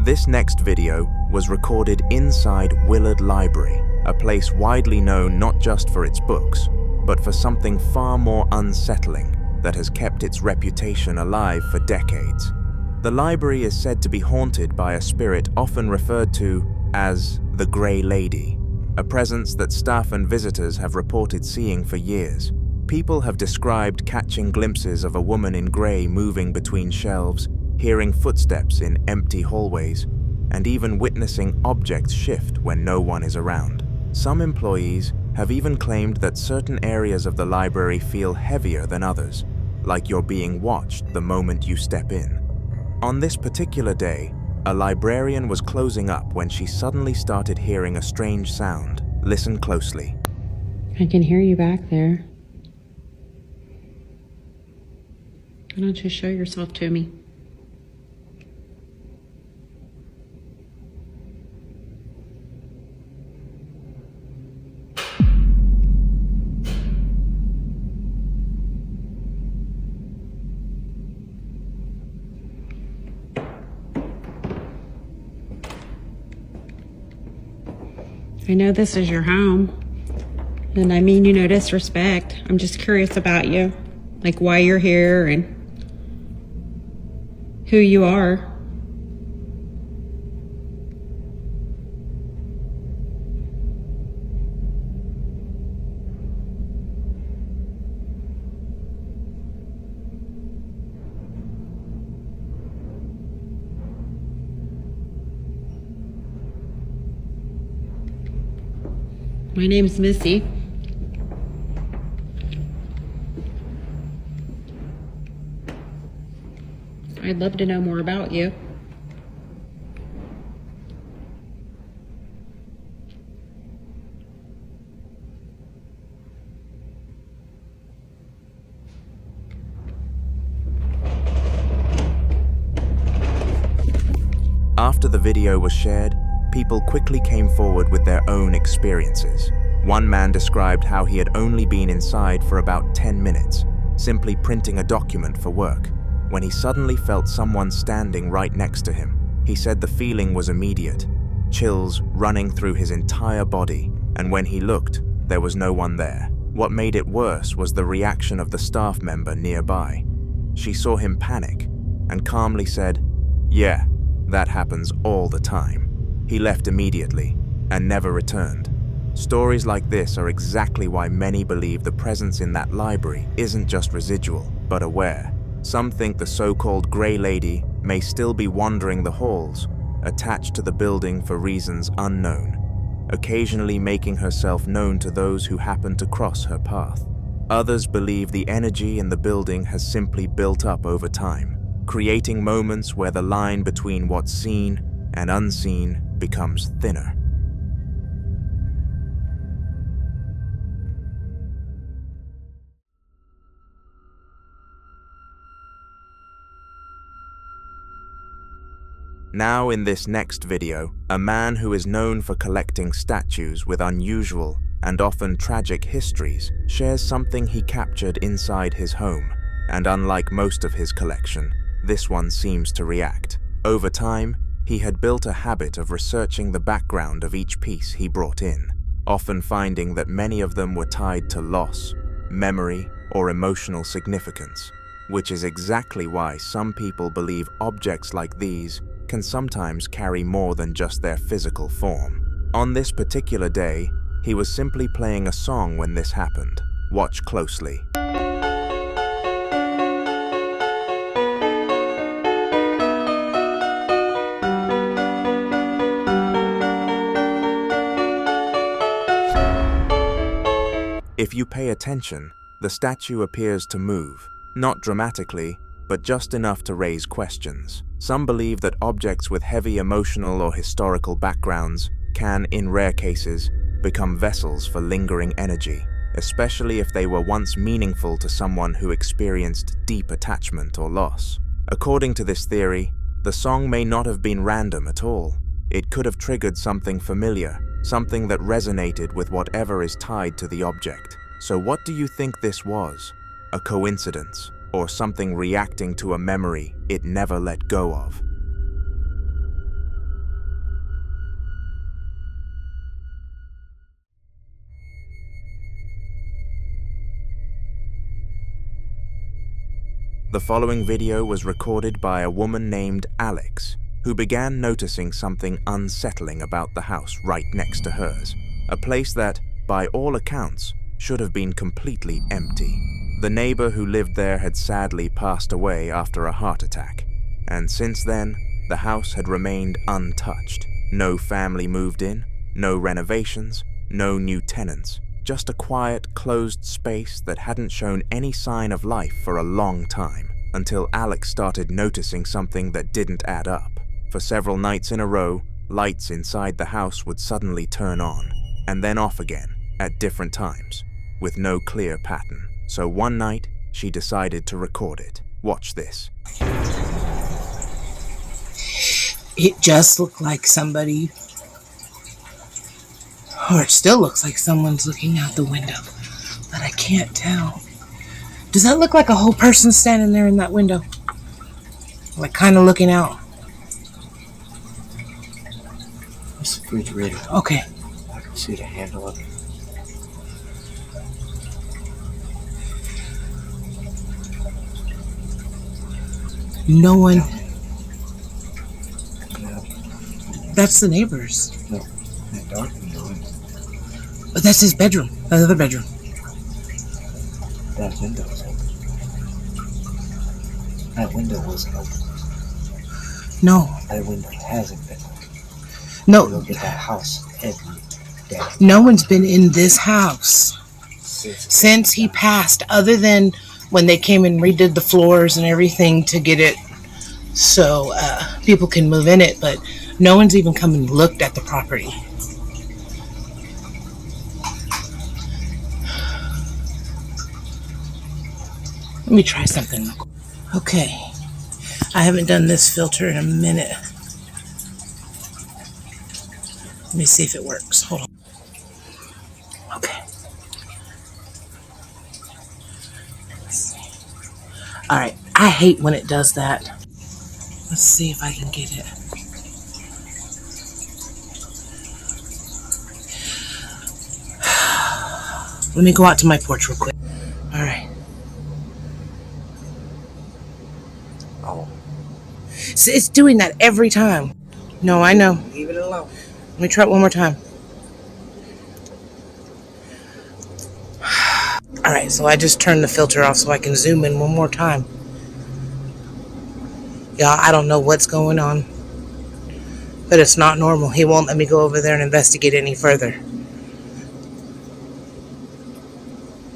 This next video was recorded inside Willard Library, a place widely known not just for its books, but for something far more unsettling that has kept its reputation alive for decades. The library is said to be haunted by a spirit often referred to as the Grey Lady, a presence that staff and visitors have reported seeing for years. People have described catching glimpses of a woman in grey moving between shelves, hearing footsteps in empty hallways, and even witnessing objects shift when no one is around. Some employees have even claimed that certain areas of the library feel heavier than others, like you're being watched the moment you step in. On this particular day, a librarian was closing up when she suddenly started hearing a strange sound. Listen closely. I can hear you back there. Why don't you show yourself to me? I know this is your home, and I mean you no disrespect. I'm just curious about you, like why you're here and who you are. My name's Missy. I'd love to know more about you. After the video was shared, people quickly came forward with their own experiences. One man described how he had only been inside for about 10 minutes, simply printing a document for work, when he suddenly felt someone standing right next to him. He said the feeling was immediate, chills running through his entire body, and when he looked, there was no one there. What made it worse was the reaction of the staff member nearby. She saw him panic and calmly said, "Yeah, that happens all the time." He left immediately and never returned. Stories like this are exactly why many believe the presence in that library isn't just residual, but aware. Some think the so-called Grey Lady may still be wandering the halls, attached to the building for reasons unknown, occasionally making herself known to those who happen to cross her path. Others believe the energy in the building has simply built up over time, creating moments where the line between what's seen and unseen becomes thinner. Now in this next video, a man who is known for collecting statues with unusual and often tragic histories shares something he captured inside his home, and unlike most of his collection, this one seems to react. Over time, he had built a habit of researching the background of each piece he brought in, often finding that many of them were tied to loss, memory, or emotional significance, which is exactly why some people believe objects like these can sometimes carry more than just their physical form. On this particular day, he was simply playing a song when this happened. Watch closely. If you pay attention, the statue appears to move, not dramatically, but just enough to raise questions. Some believe that objects with heavy emotional or historical backgrounds can, in rare cases, become vessels for lingering energy, especially if they were once meaningful to someone who experienced deep attachment or loss. According to this theory, the song may not have been random at all. It could have triggered something familiar, something that resonated with whatever is tied to the object. So what do you think this was? A coincidence, or something reacting to a memory it never let go of? The following video was recorded by a woman named Alex, who began noticing something unsettling about the house right next to hers, a place that, by all accounts, should have been completely empty. The neighbor who lived there had sadly passed away after a heart attack, and since then, the house had remained untouched. No family moved in, no renovations, no new tenants, just a quiet, closed space that hadn't shown any sign of life for a long time, until Alex started noticing something that didn't add up. For several nights in a row, lights inside the house would suddenly turn on, and then off again, at different times, with no clear pattern. So one night, she decided to record it. Watch this. It just looked like somebody, or it still looks like someone's looking out the window, but I can't tell. Does that look like a whole person standing there in that window? Like kind of looking out? It's a refrigerator. Okay. I can see the handle of it. No one. No. That's the neighbors. No. That dark window. But that's his bedroom. Another bedroom. That window was open. That window wasn't open. No. That window hasn't been open. No. You look at that house every day. No one's been in this house since he passed, other than when they came and redid the floors and everything to get it so people can move in it, but no one's even come and looked at the property. Let me try something. Okay. I haven't done this filter in a minute. Let me see if it works. Hold on. Okay. Alright, I hate when it does that. Let's see if I can get it. Let me go out to my porch real quick. Alright. Oh. So it's doing that every time. No, I know. Leave it alone. Let me try it one more time. Alright, so I just turned the filter off so I can zoom in one more time. Y'all, I don't know what's going on, but it's not normal. He won't let me go over there and investigate any further.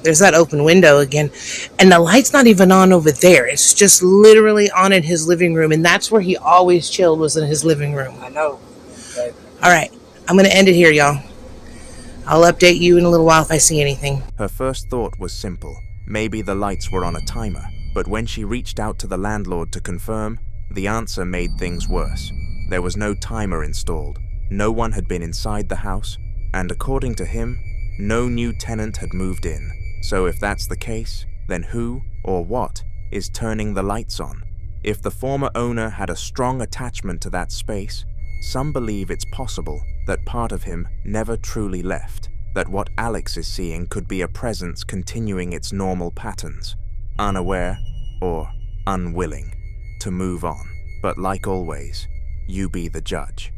There's that open window again, and the light's not even on over there. It's just literally on in his living room, and that's where he always chilled, was in his living room. I know. Okay. Alright, I'm going to end it here, y'all. I'll update you in a little while if I see anything. Her first thought was simple. Maybe the lights were on a timer. But when she reached out to the landlord to confirm, the answer made things worse. There was no timer installed. No one had been inside the house. And according to him, no new tenant had moved in. So if that's the case, then who or what is turning the lights on? If the former owner had a strong attachment to that space, some believe it's possible that part of him never truly left, that what Alex is seeing could be a presence continuing its normal patterns, unaware or unwilling to move on. But like always, you be the judge.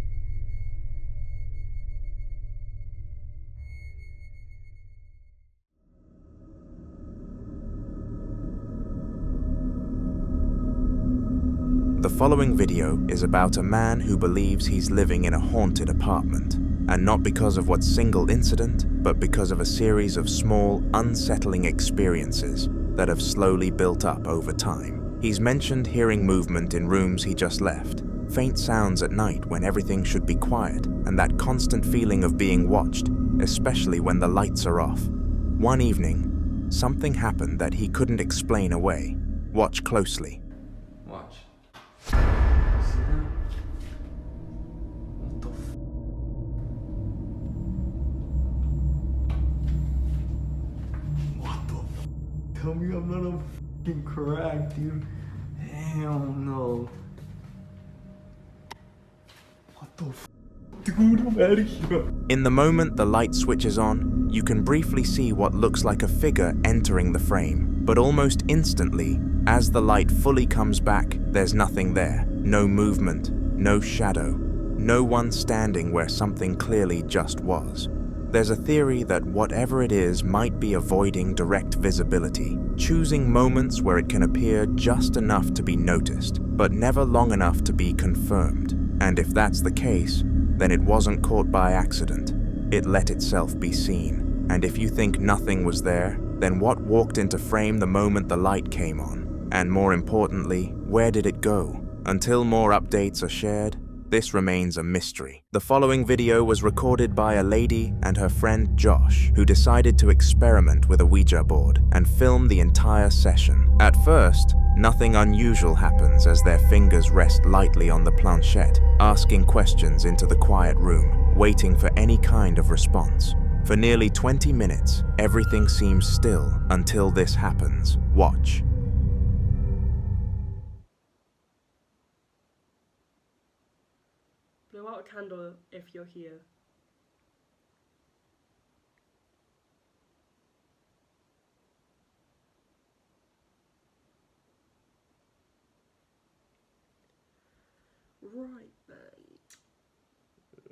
The following video is about a man who believes he's living in a haunted apartment, and not because of what single incident, but because of a series of small, unsettling experiences that have slowly built up over time. He's mentioned hearing movement in rooms he just left, faint sounds at night when everything should be quiet, and that constant feeling of being watched, especially when the lights are off. One evening, something happened that he couldn't explain away. Watch closely. Watch. Tell me I'm not on fucking crack, dude. Hell no. What the f? Dude, I'm out of here. In the moment the light switches on, you can briefly see what looks like a figure entering the frame, but almost instantly, as the light fully comes back, there's nothing there. No movement, no shadow, no one standing where something clearly just was. There's a theory that whatever it is might be avoiding direct visibility, choosing moments where it can appear just enough to be noticed, but never long enough to be confirmed. And if that's the case, then it wasn't caught by accident. It let itself be seen. And if you think nothing was there, then what walked into frame the moment the light came on? And more importantly, where did it go? Until more updates are shared, this remains a mystery. The following video was recorded by a lady and her friend Josh, who decided to experiment with a Ouija board and film the entire session. At first, nothing unusual happens as their fingers rest lightly on the planchette, asking questions into the quiet room, waiting for any kind of response. For nearly 20 minutes, everything seems still until this happens. Watch. Blow out a candle if you're here. Right then.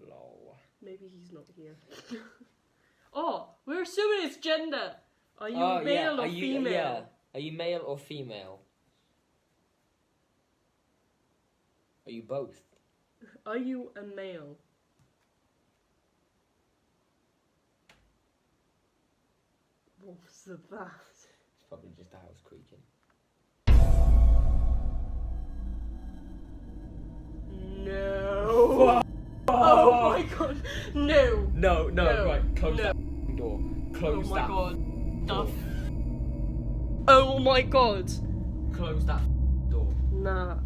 Lol. Maybe he's not here. Oh, we're assuming it's gender. Are you male or female? Yeah. Are you male or female? Are you both? Are you a male? What was that? It's probably just a house creaking. No. Oh my god. No. No. Right. Close that door. Close that. Oh my god. Close that door. Nah.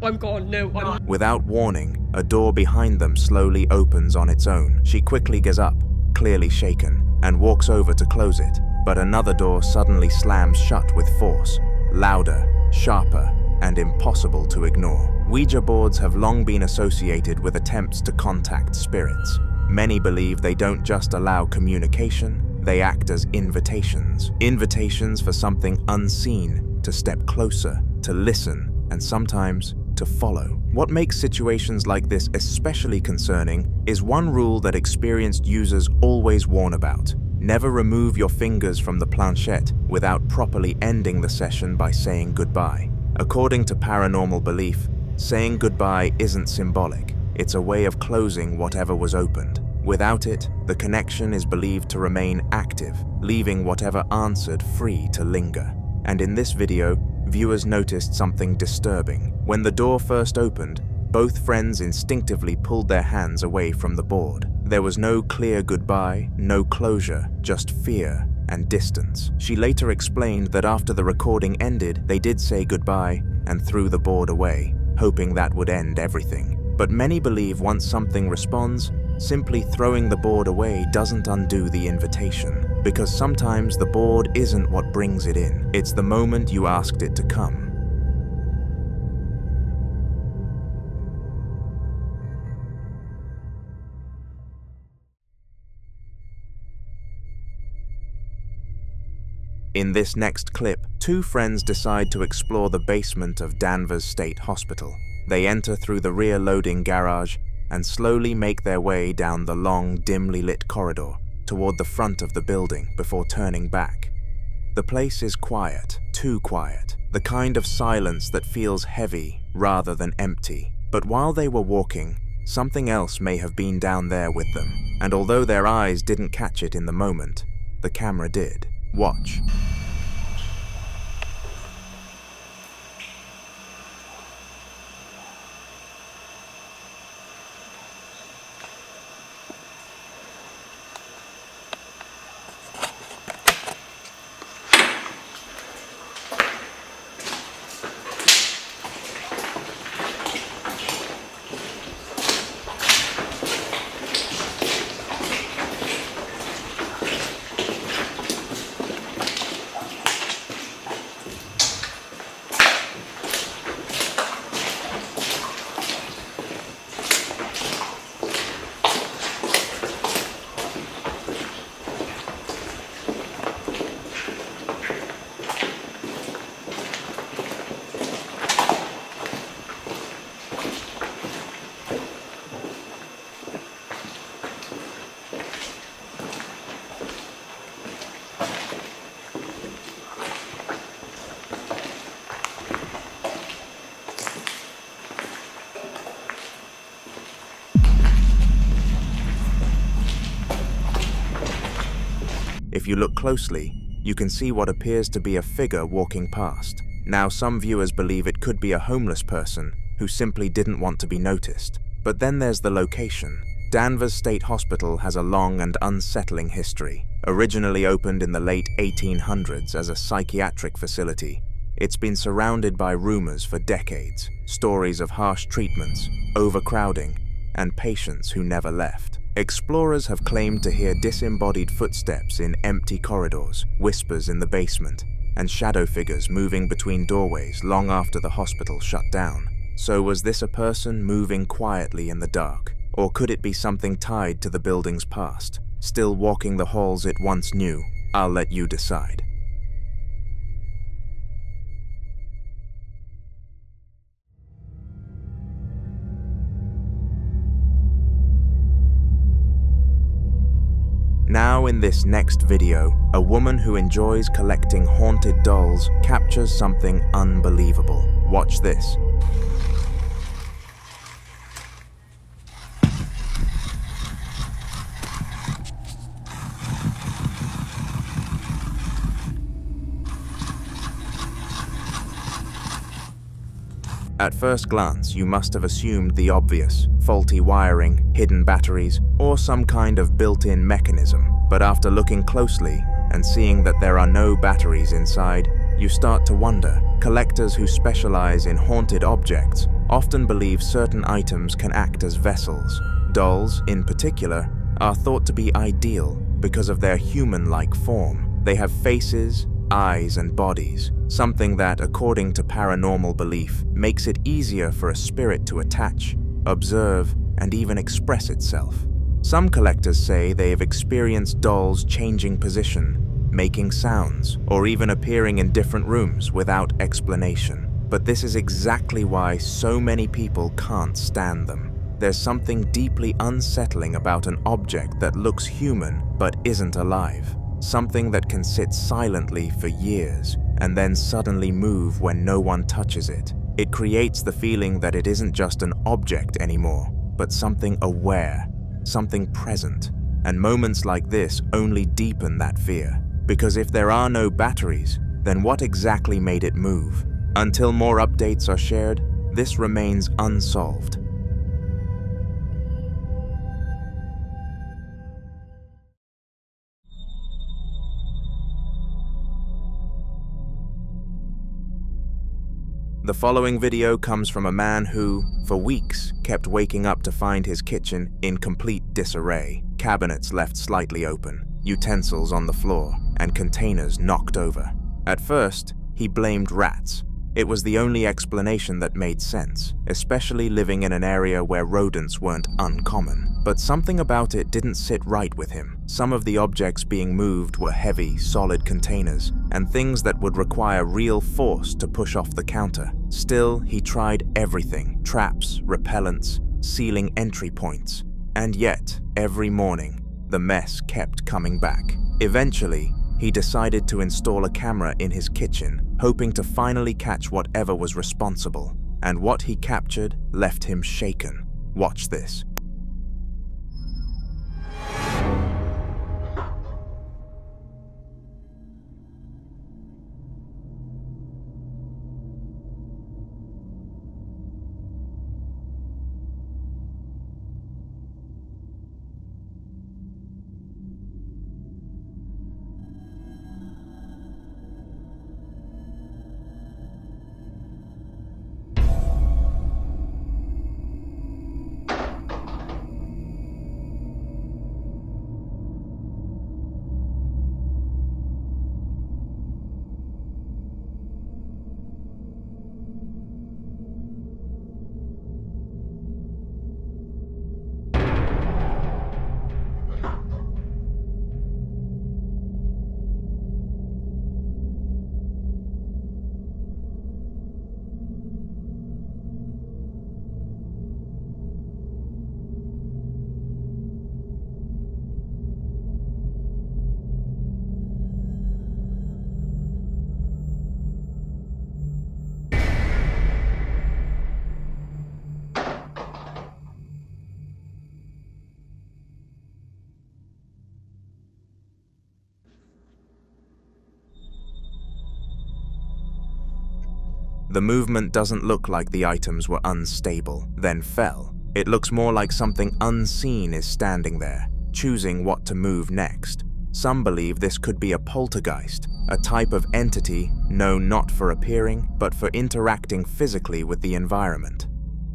I'm gone. No. Without warning, a door behind them slowly opens on its own. She quickly gets up, clearly shaken, and walks over to close it. But another door suddenly slams shut with force, louder, sharper, and impossible to ignore. Ouija boards have long been associated with attempts to contact spirits. Many believe they don't just allow communication, they act as invitations. Invitations for something unseen to step closer, to listen, and sometimes to follow. What makes situations like this especially concerning is one rule that experienced users always warn about. Never remove your fingers from the planchette without properly ending the session by saying goodbye. According to paranormal belief, saying goodbye isn't symbolic. It's a way of closing whatever was opened. Without it, the connection is believed to remain active, leaving whatever answered free to linger. And in this video, viewers noticed something disturbing. When the door first opened, both friends instinctively pulled their hands away from the board. There was no clear goodbye, no closure, just fear and distance. She later explained that after the recording ended, they did say goodbye and threw the board away, hoping that would end everything. But many believe once something responds, simply throwing the board away doesn't undo the invitation, because sometimes the board isn't what brings it in. It's the moment you asked it to come. In this next clip, two friends decide to explore the basement of Danvers State Hospital. They enter through the rear loading garage and slowly make their way down the long, dimly lit corridor toward the front of the building before turning back. The place is quiet, too quiet, the kind of silence that feels heavy rather than empty. But while they were walking, something else may have been down there with them, and although their eyes didn't catch it in the moment, the camera did. Watch. If you look closely, you can see what appears to be a figure walking past. Now, some viewers believe it could be a homeless person who simply didn't want to be noticed. But then there's the location. Danvers State Hospital has a long and unsettling history. Originally opened in the late 1800s as a psychiatric facility, it's been surrounded by rumors for decades, stories of harsh treatments, overcrowding, and patients who never left. Explorers have claimed to hear disembodied footsteps in empty corridors, whispers in the basement, and shadow figures moving between doorways long after the hospital shut down. So was this a person moving quietly in the dark? Or could it be something tied to the building's past, still walking the halls it once knew? I'll let you decide. Now in this next video, a woman who enjoys collecting haunted dolls captures something unbelievable. Watch this. At first glance, you must have assumed the obvious: faulty wiring, hidden batteries, or some kind of built-in mechanism. But after looking closely and seeing that there are no batteries inside, you start to wonder. Collectors who specialize in haunted objects often believe certain items can act as vessels. Dolls, in particular, are thought to be ideal because of their human-like form. They have faces, eyes, and bodies, something that, according to paranormal belief, makes it easier for a spirit to attach, observe, and even express itself. Some collectors say they have experienced dolls changing position, making sounds, or even appearing in different rooms without explanation. But this is exactly why so many people can't stand them. There's something deeply unsettling about an object that looks human but isn't alive. Something that can sit silently for years and then suddenly move when no one touches it. It creates the feeling that it isn't just an object anymore, but something aware, something present. And moments like this only deepen that fear. Because if there are no batteries, then what exactly made it move? Until more updates are shared, this remains unsolved. The following video comes from a man who, for weeks, kept waking up to find his kitchen in complete disarray. Cabinets left slightly open, utensils on the floor, and containers knocked over. At first, he blamed rats. It was the only explanation that made sense, especially living in an area where rodents weren't uncommon. But something about it didn't sit right with him. Some of the objects being moved were heavy, solid containers, and things that would require real force to push off the counter. Still, he tried everything: traps, repellents, sealing entry points. And yet, every morning, the mess kept coming back. Eventually, he decided to install a camera in his kitchen, hoping to finally catch whatever was responsible. And what he captured left him shaken. Watch this. The movement doesn't look like the items were unstable, then fell. It looks more like something unseen is standing there, choosing what to move next. Some believe this could be a poltergeist, a type of entity known not for appearing, but for interacting physically with the environment.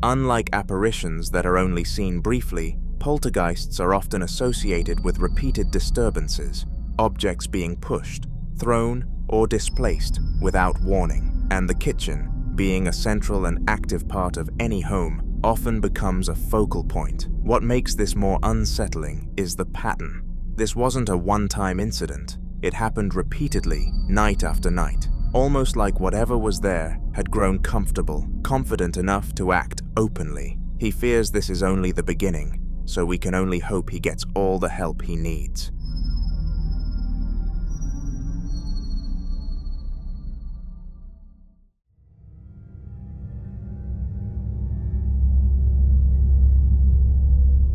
Unlike apparitions that are only seen briefly, poltergeists are often associated with repeated disturbances, objects being pushed, thrown, or displaced without warning, and the kitchen, being a central and active part of any home, often becomes a focal point. What makes this more unsettling is the pattern. This wasn't a one-time incident. It happened repeatedly, night after night, almost like whatever was there had grown comfortable, confident enough to act openly. He fears this is only the beginning, so we can only hope he gets all the help he needs.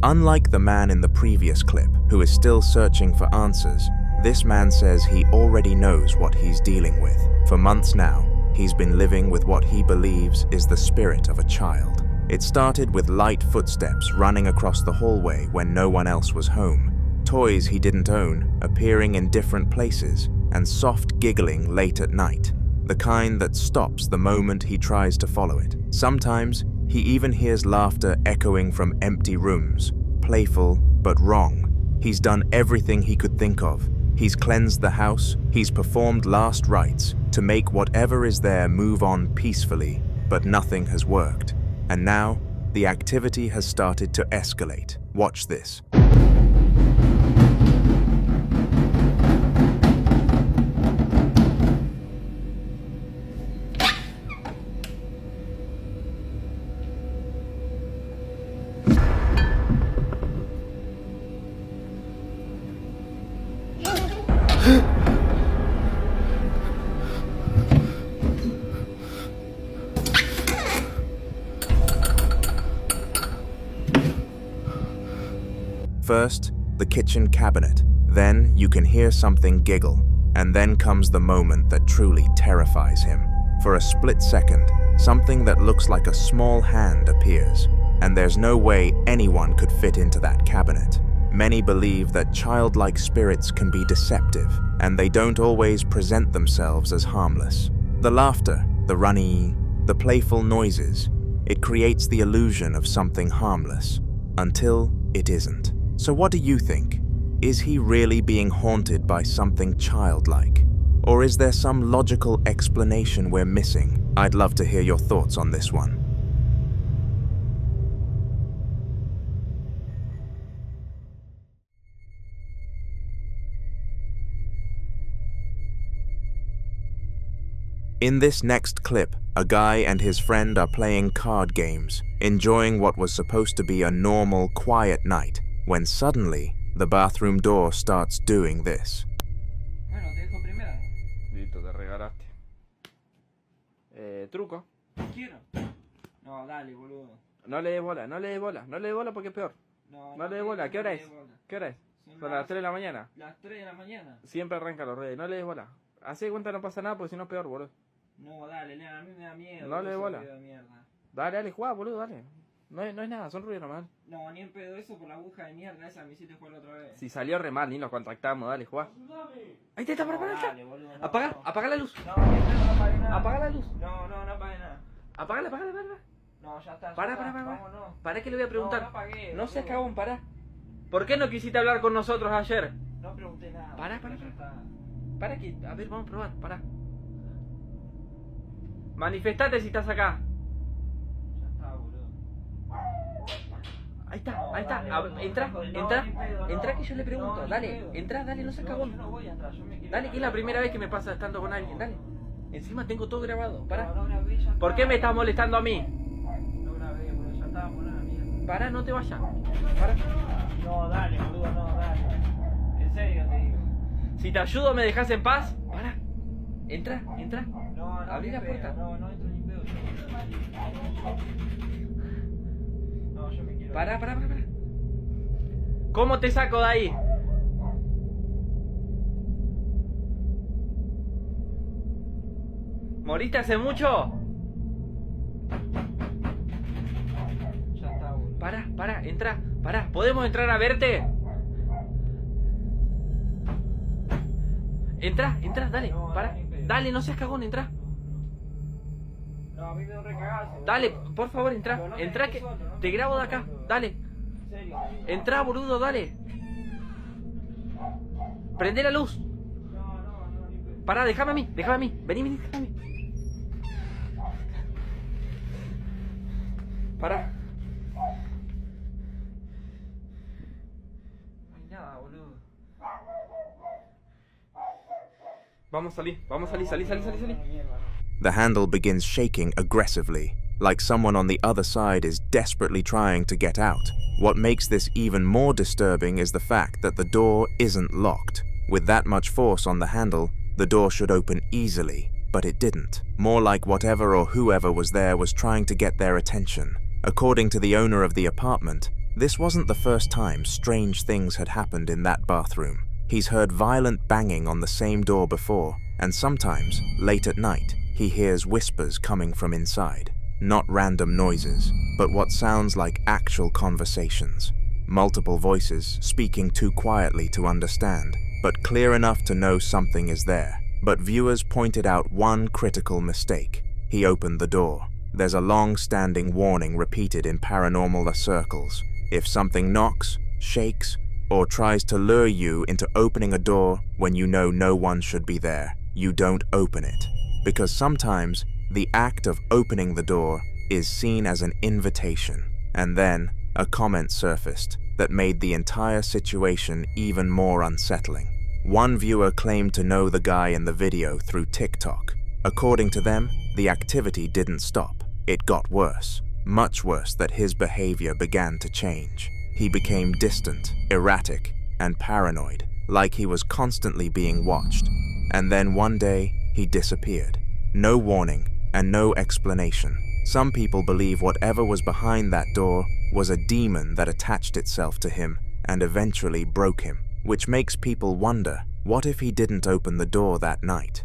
Unlike the man in the previous clip, who is still searching for answers, this man says he already knows what he's dealing with. For months now, he's been living with what he believes is the spirit of a child. It started with light footsteps running across the hallway when no one else was home, toys he didn't own appearing in different places, and soft giggling late at night, the kind that stops the moment he tries to follow it. Sometimes, he even hears laughter echoing from empty rooms, playful but wrong. He's done everything he could think of. He's cleansed the house, he's performed last rites to make whatever is there move on peacefully, but nothing has worked. And now, the activity has started to escalate. Watch this. First, the kitchen cabinet. Then you can hear something giggle. And then comes the moment that truly terrifies him. For a split second, something that looks like a small hand appears. And there's no way anyone could fit into that cabinet. Many believe that childlike spirits can be deceptive, and they don't always present themselves as harmless. The laughter, the runny, the playful noises, it creates the illusion of something harmless, until it isn't. So what do you think? Is he really being haunted by something childlike? Or is there some logical explanation we're missing? I'd love to hear your thoughts on this one. In this next clip, a guy and his friend are playing card games, enjoying what was supposed to be a normal, quiet night, when suddenly, the bathroom door starts doing this. Bueno, te dejo primero. Listo, te regalaste. Truco. Quiero. No, dale, boludo. No le des bola, no le des bola, no le des bola porque es peor. No le des bola, ¿qué hora es? ¿Qué hora es? Son las 3 de la mañana. Las 3 de la mañana. Siempre arranca los redes, no le des bola. Hace cuenta no pasa nada porque si no es peor, boludo. No, dale, a mí me da miedo. No le des bola. Dale, juega, boludo, dale. No es nada, son ruidos nomás. No, ni en pedo eso por la aguja de mierda esa me hiciste jugar la otra vez. Si salió re mal, ni nos contactamos, dale, juega. Ahí te está, para. Apaga la luz. No apague nada. Apaga la luz. No apague nada. Apágala. No, ya está. Para. Para que le voy a preguntar. No apagué. No seas cagón, para. ¿Por qué no quisiste hablar con nosotros ayer? No pregunté nada. Para. Para que, a ver, vamos a probar, para. Manifestate si estás acá. Ya está, boludo. Ahí está. Entra que yo le pregunto. Dale, entra, no seas cagón. Yo no voy a entrar, dale, que es la primera vez que me pasa estando con alguien, dale. Encima tengo todo grabado, para. ¿Por qué me estás molestando a mí? No grabé, boludo, ya estábamos en la mierda. Para, no te vayas. Para. No, dale, boludo, no, dale. En serio te digo. Si te ayudo, ¿me dejas en paz? Para. Entra. No, abrí la puerta. No entro ni pedo. No, yo me quiero. Para. ¿Cómo te saco de ahí? ¿Moriste hace mucho? Para, entra, para. ¿Podemos entrar a verte? Entra, dale, para. Dale, no seas cagón, entra. No, a mí me da un recagazo. Dale, por favor, entra. Entra que te grabo de acá, dale. Entra, boludo, dale. Prende la luz. Pará, déjame a mí. Vení, déjame a mí. Pará. No hay nada, boludo. Vamos a salir. The handle begins shaking aggressively, like someone on the other side is desperately trying to get out. What makes this even more disturbing is the fact that the door isn't locked. With that much force on the handle, the door should open easily, but it didn't. More like whatever or whoever was there was trying to get their attention. According to the owner of the apartment, this wasn't the first time strange things had happened in that bathroom. He's heard violent banging on the same door before, and sometimes, late at night, he hears whispers coming from inside. Not random noises, but what sounds like actual conversations. Multiple voices speaking too quietly to understand, but clear enough to know something is there. But viewers pointed out one critical mistake. He opened the door. There's a long-standing warning repeated in paranormal circles. If something knocks, shakes, or tries to lure you into opening a door when you know no one should be there, you don't open it. Because sometimes, the act of opening the door is seen as an invitation. And then, a comment surfaced that made the entire situation even more unsettling. One viewer claimed to know the guy in the video through TikTok. According to them, the activity didn't stop. It got worse, much worse that his behavior began to change. He became distant, erratic, and paranoid, like he was constantly being watched. And then one day, he disappeared. No warning and no explanation. Some people believe whatever was behind that door was a demon that attached itself to him and eventually broke him, which makes people wonder, what if he didn't open the door that night?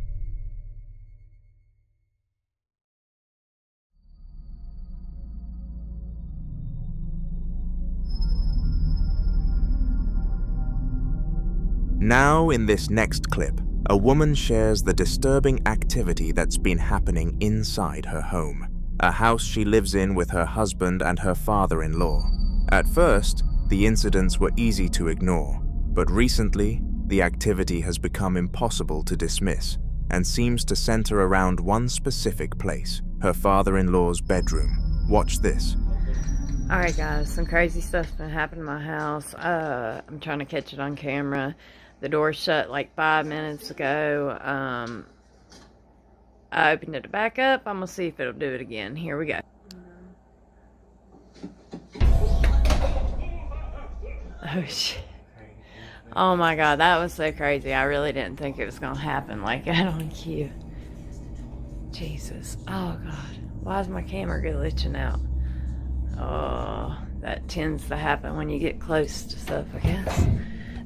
Now, in this next clip, a woman shares the disturbing activity that's been happening inside her home, a house she lives in with her husband and her father-in-law. At first, the incidents were easy to ignore, but recently, the activity has become impossible to dismiss and seems to center around one specific place, her father-in-law's bedroom. Watch this. Alright guys, some crazy stuff's been happening in my house. I'm trying to catch it on camera. The door shut like 5 minutes ago. I opened it back up. I'm gonna see if it'll do it again. Here we go. Oh shit. Oh my god, that was so crazy. I really didn't think it was gonna happen like that on cue. Jesus. Oh god. Why is my camera glitching out? Oh, that tends to happen when you get close to stuff, I guess.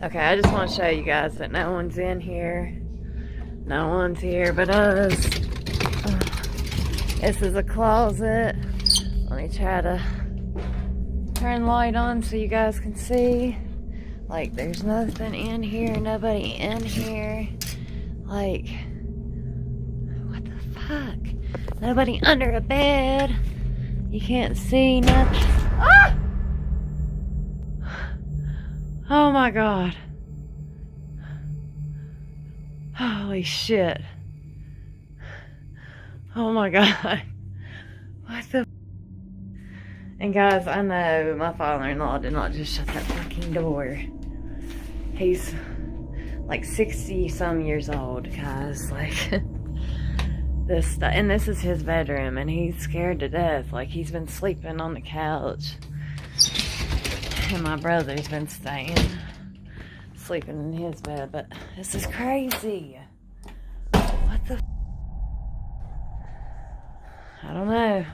Okay, I just want to show you guys that no one's in here. No one's here but us. This is a closet. Let me try to turn the light on so you guys can see. Like, there's nothing in here, nobody in here. Like, what the fuck? Nobody under a bed. You can't see nothing. Ah! Oh my god. Holy shit. Oh my god. What the? And guys, I know my father-in-law did not just shut that fucking door. He's like 60 some years old, guys. Like, this stuff. And this is his bedroom, and he's scared to death. Like, he's been sleeping on the couch. And my brother's been sleeping in his bed, but this is crazy. What the? I don't know.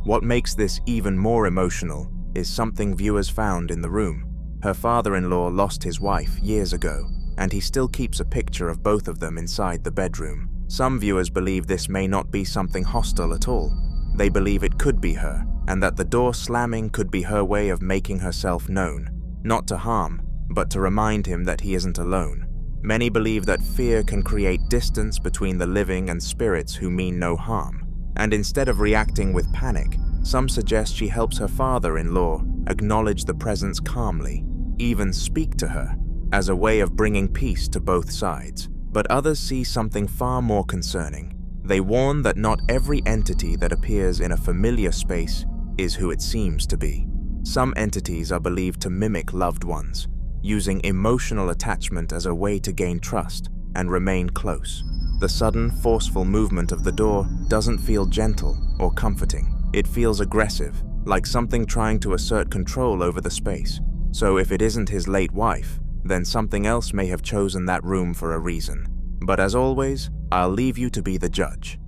What makes this even more emotional is something viewers found in the room. Her father-in-law lost his wife years ago, and he still keeps a picture of both of them inside the bedroom. Some viewers believe this may not be something hostile at all. They believe it could be her, and that the door slamming could be her way of making herself known, not to harm, but to remind him that he isn't alone. Many believe that fear can create distance between the living and spirits who mean no harm, and instead of reacting with panic, some suggest she helps her father-in-law acknowledge the presence calmly, even speak to her, as a way of bringing peace to both sides. But others see something far more concerning. They warn that not every entity that appears in a familiar space is who it seems to be. Some entities are believed to mimic loved ones, using emotional attachment as a way to gain trust and remain close. The sudden, forceful movement of the door doesn't feel gentle or comforting. It feels aggressive, like something trying to assert control over the space. So if it isn't his late wife, then something else may have chosen that room for a reason. But as always, I'll leave you to be the judge.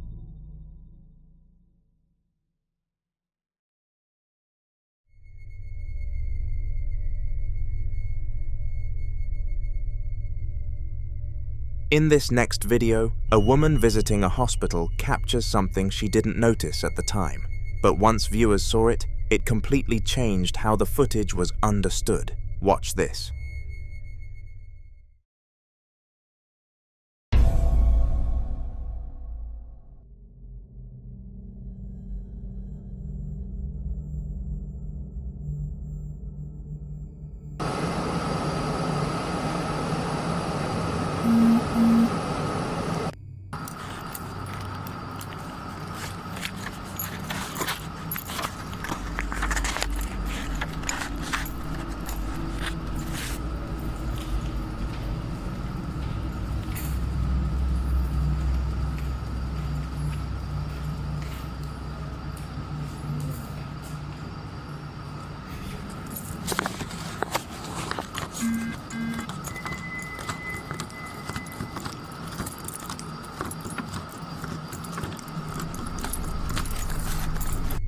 In this next video, a woman visiting a hospital captures something she didn't notice at the time. But once viewers saw it, it completely changed how the footage was understood. Watch this.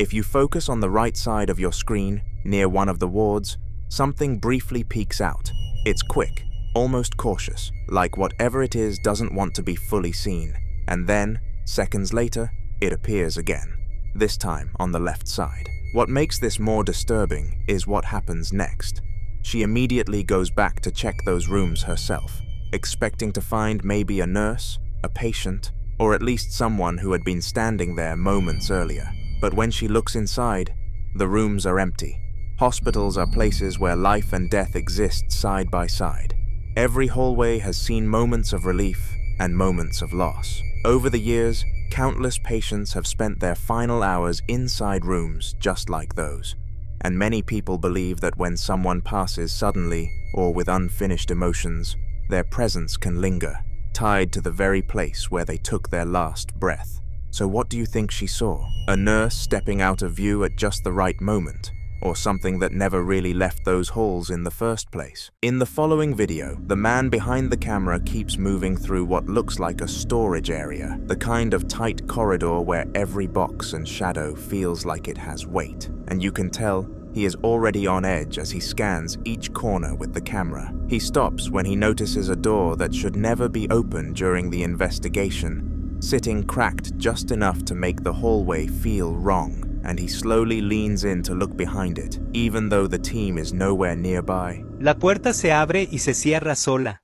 If you focus on the right side of your screen, near one of the wards, something briefly peeks out. It's quick, almost cautious, like whatever it is doesn't want to be fully seen. And then, seconds later, it appears again, this time on the left side. What makes this more disturbing is what happens next. She immediately goes back to check those rooms herself, expecting to find maybe a nurse, a patient, or at least someone who had been standing there moments earlier. But when she looks inside, the rooms are empty. Hospitals are places where life and death exist side by side. Every hallway has seen moments of relief and moments of loss. Over the years, countless patients have spent their final hours inside rooms just like those. And many people believe that when someone passes suddenly or with unfinished emotions, their presence can linger, tied to the very place where they took their last breath. So what do you think she saw? A nurse stepping out of view at just the right moment? Or something that never really left those halls in the first place? In the following video, the man behind the camera keeps moving through what looks like a storage area, the kind of tight corridor where every box and shadow feels like it has weight. And you can tell he is already on edge as he scans each corner with the camera. He stops when he notices a door that should never be opened during the investigation, sitting cracked just enough to make the hallway feel wrong, and he slowly leans in to look behind it, even though the team is nowhere nearby. La puerta se abre y se cierra sola.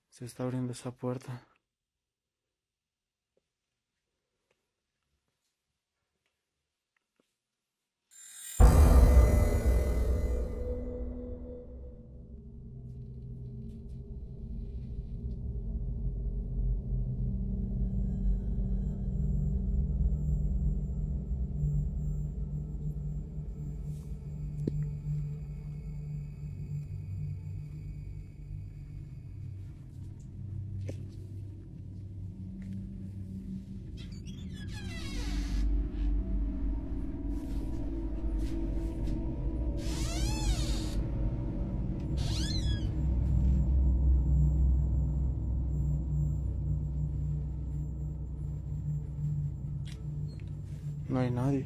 Se está abriendo esa puerta. No hay nadie.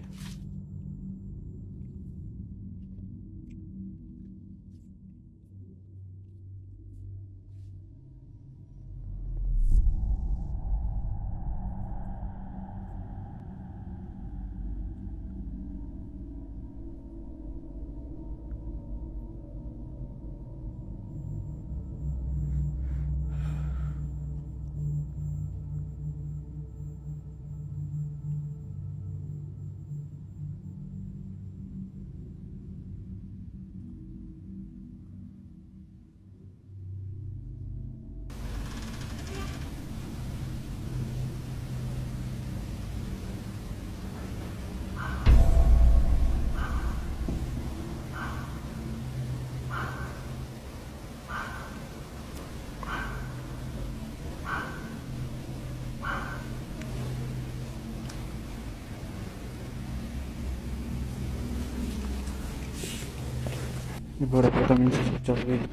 Y por acá también se escucha ruido.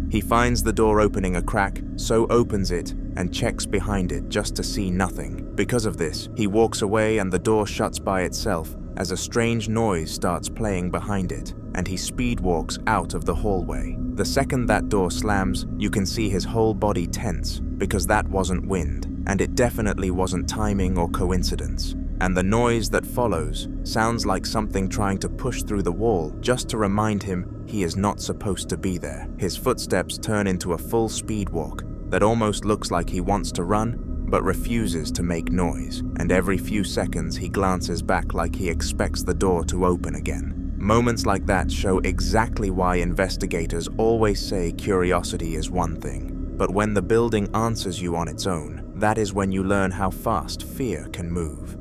He finds the door opening a crack, so opens it and checks behind it just to see nothing. Because of this, he walks away and the door shuts by itself as a strange noise starts playing behind it, and he speed walks out of the hallway. The second that door slams, you can see his whole body tense, because that wasn't wind, and it definitely wasn't timing or coincidence. And the noise that follows sounds like something trying to push through the wall just to remind him he is not supposed to be there. His footsteps turn into a full speed walk that almost looks like he wants to run, but refuses to make noise, and every few seconds he glances back like he expects the door to open again. Moments like that show exactly why investigators always say curiosity is one thing, but when the building answers you on its own, that is when you learn how fast fear can move.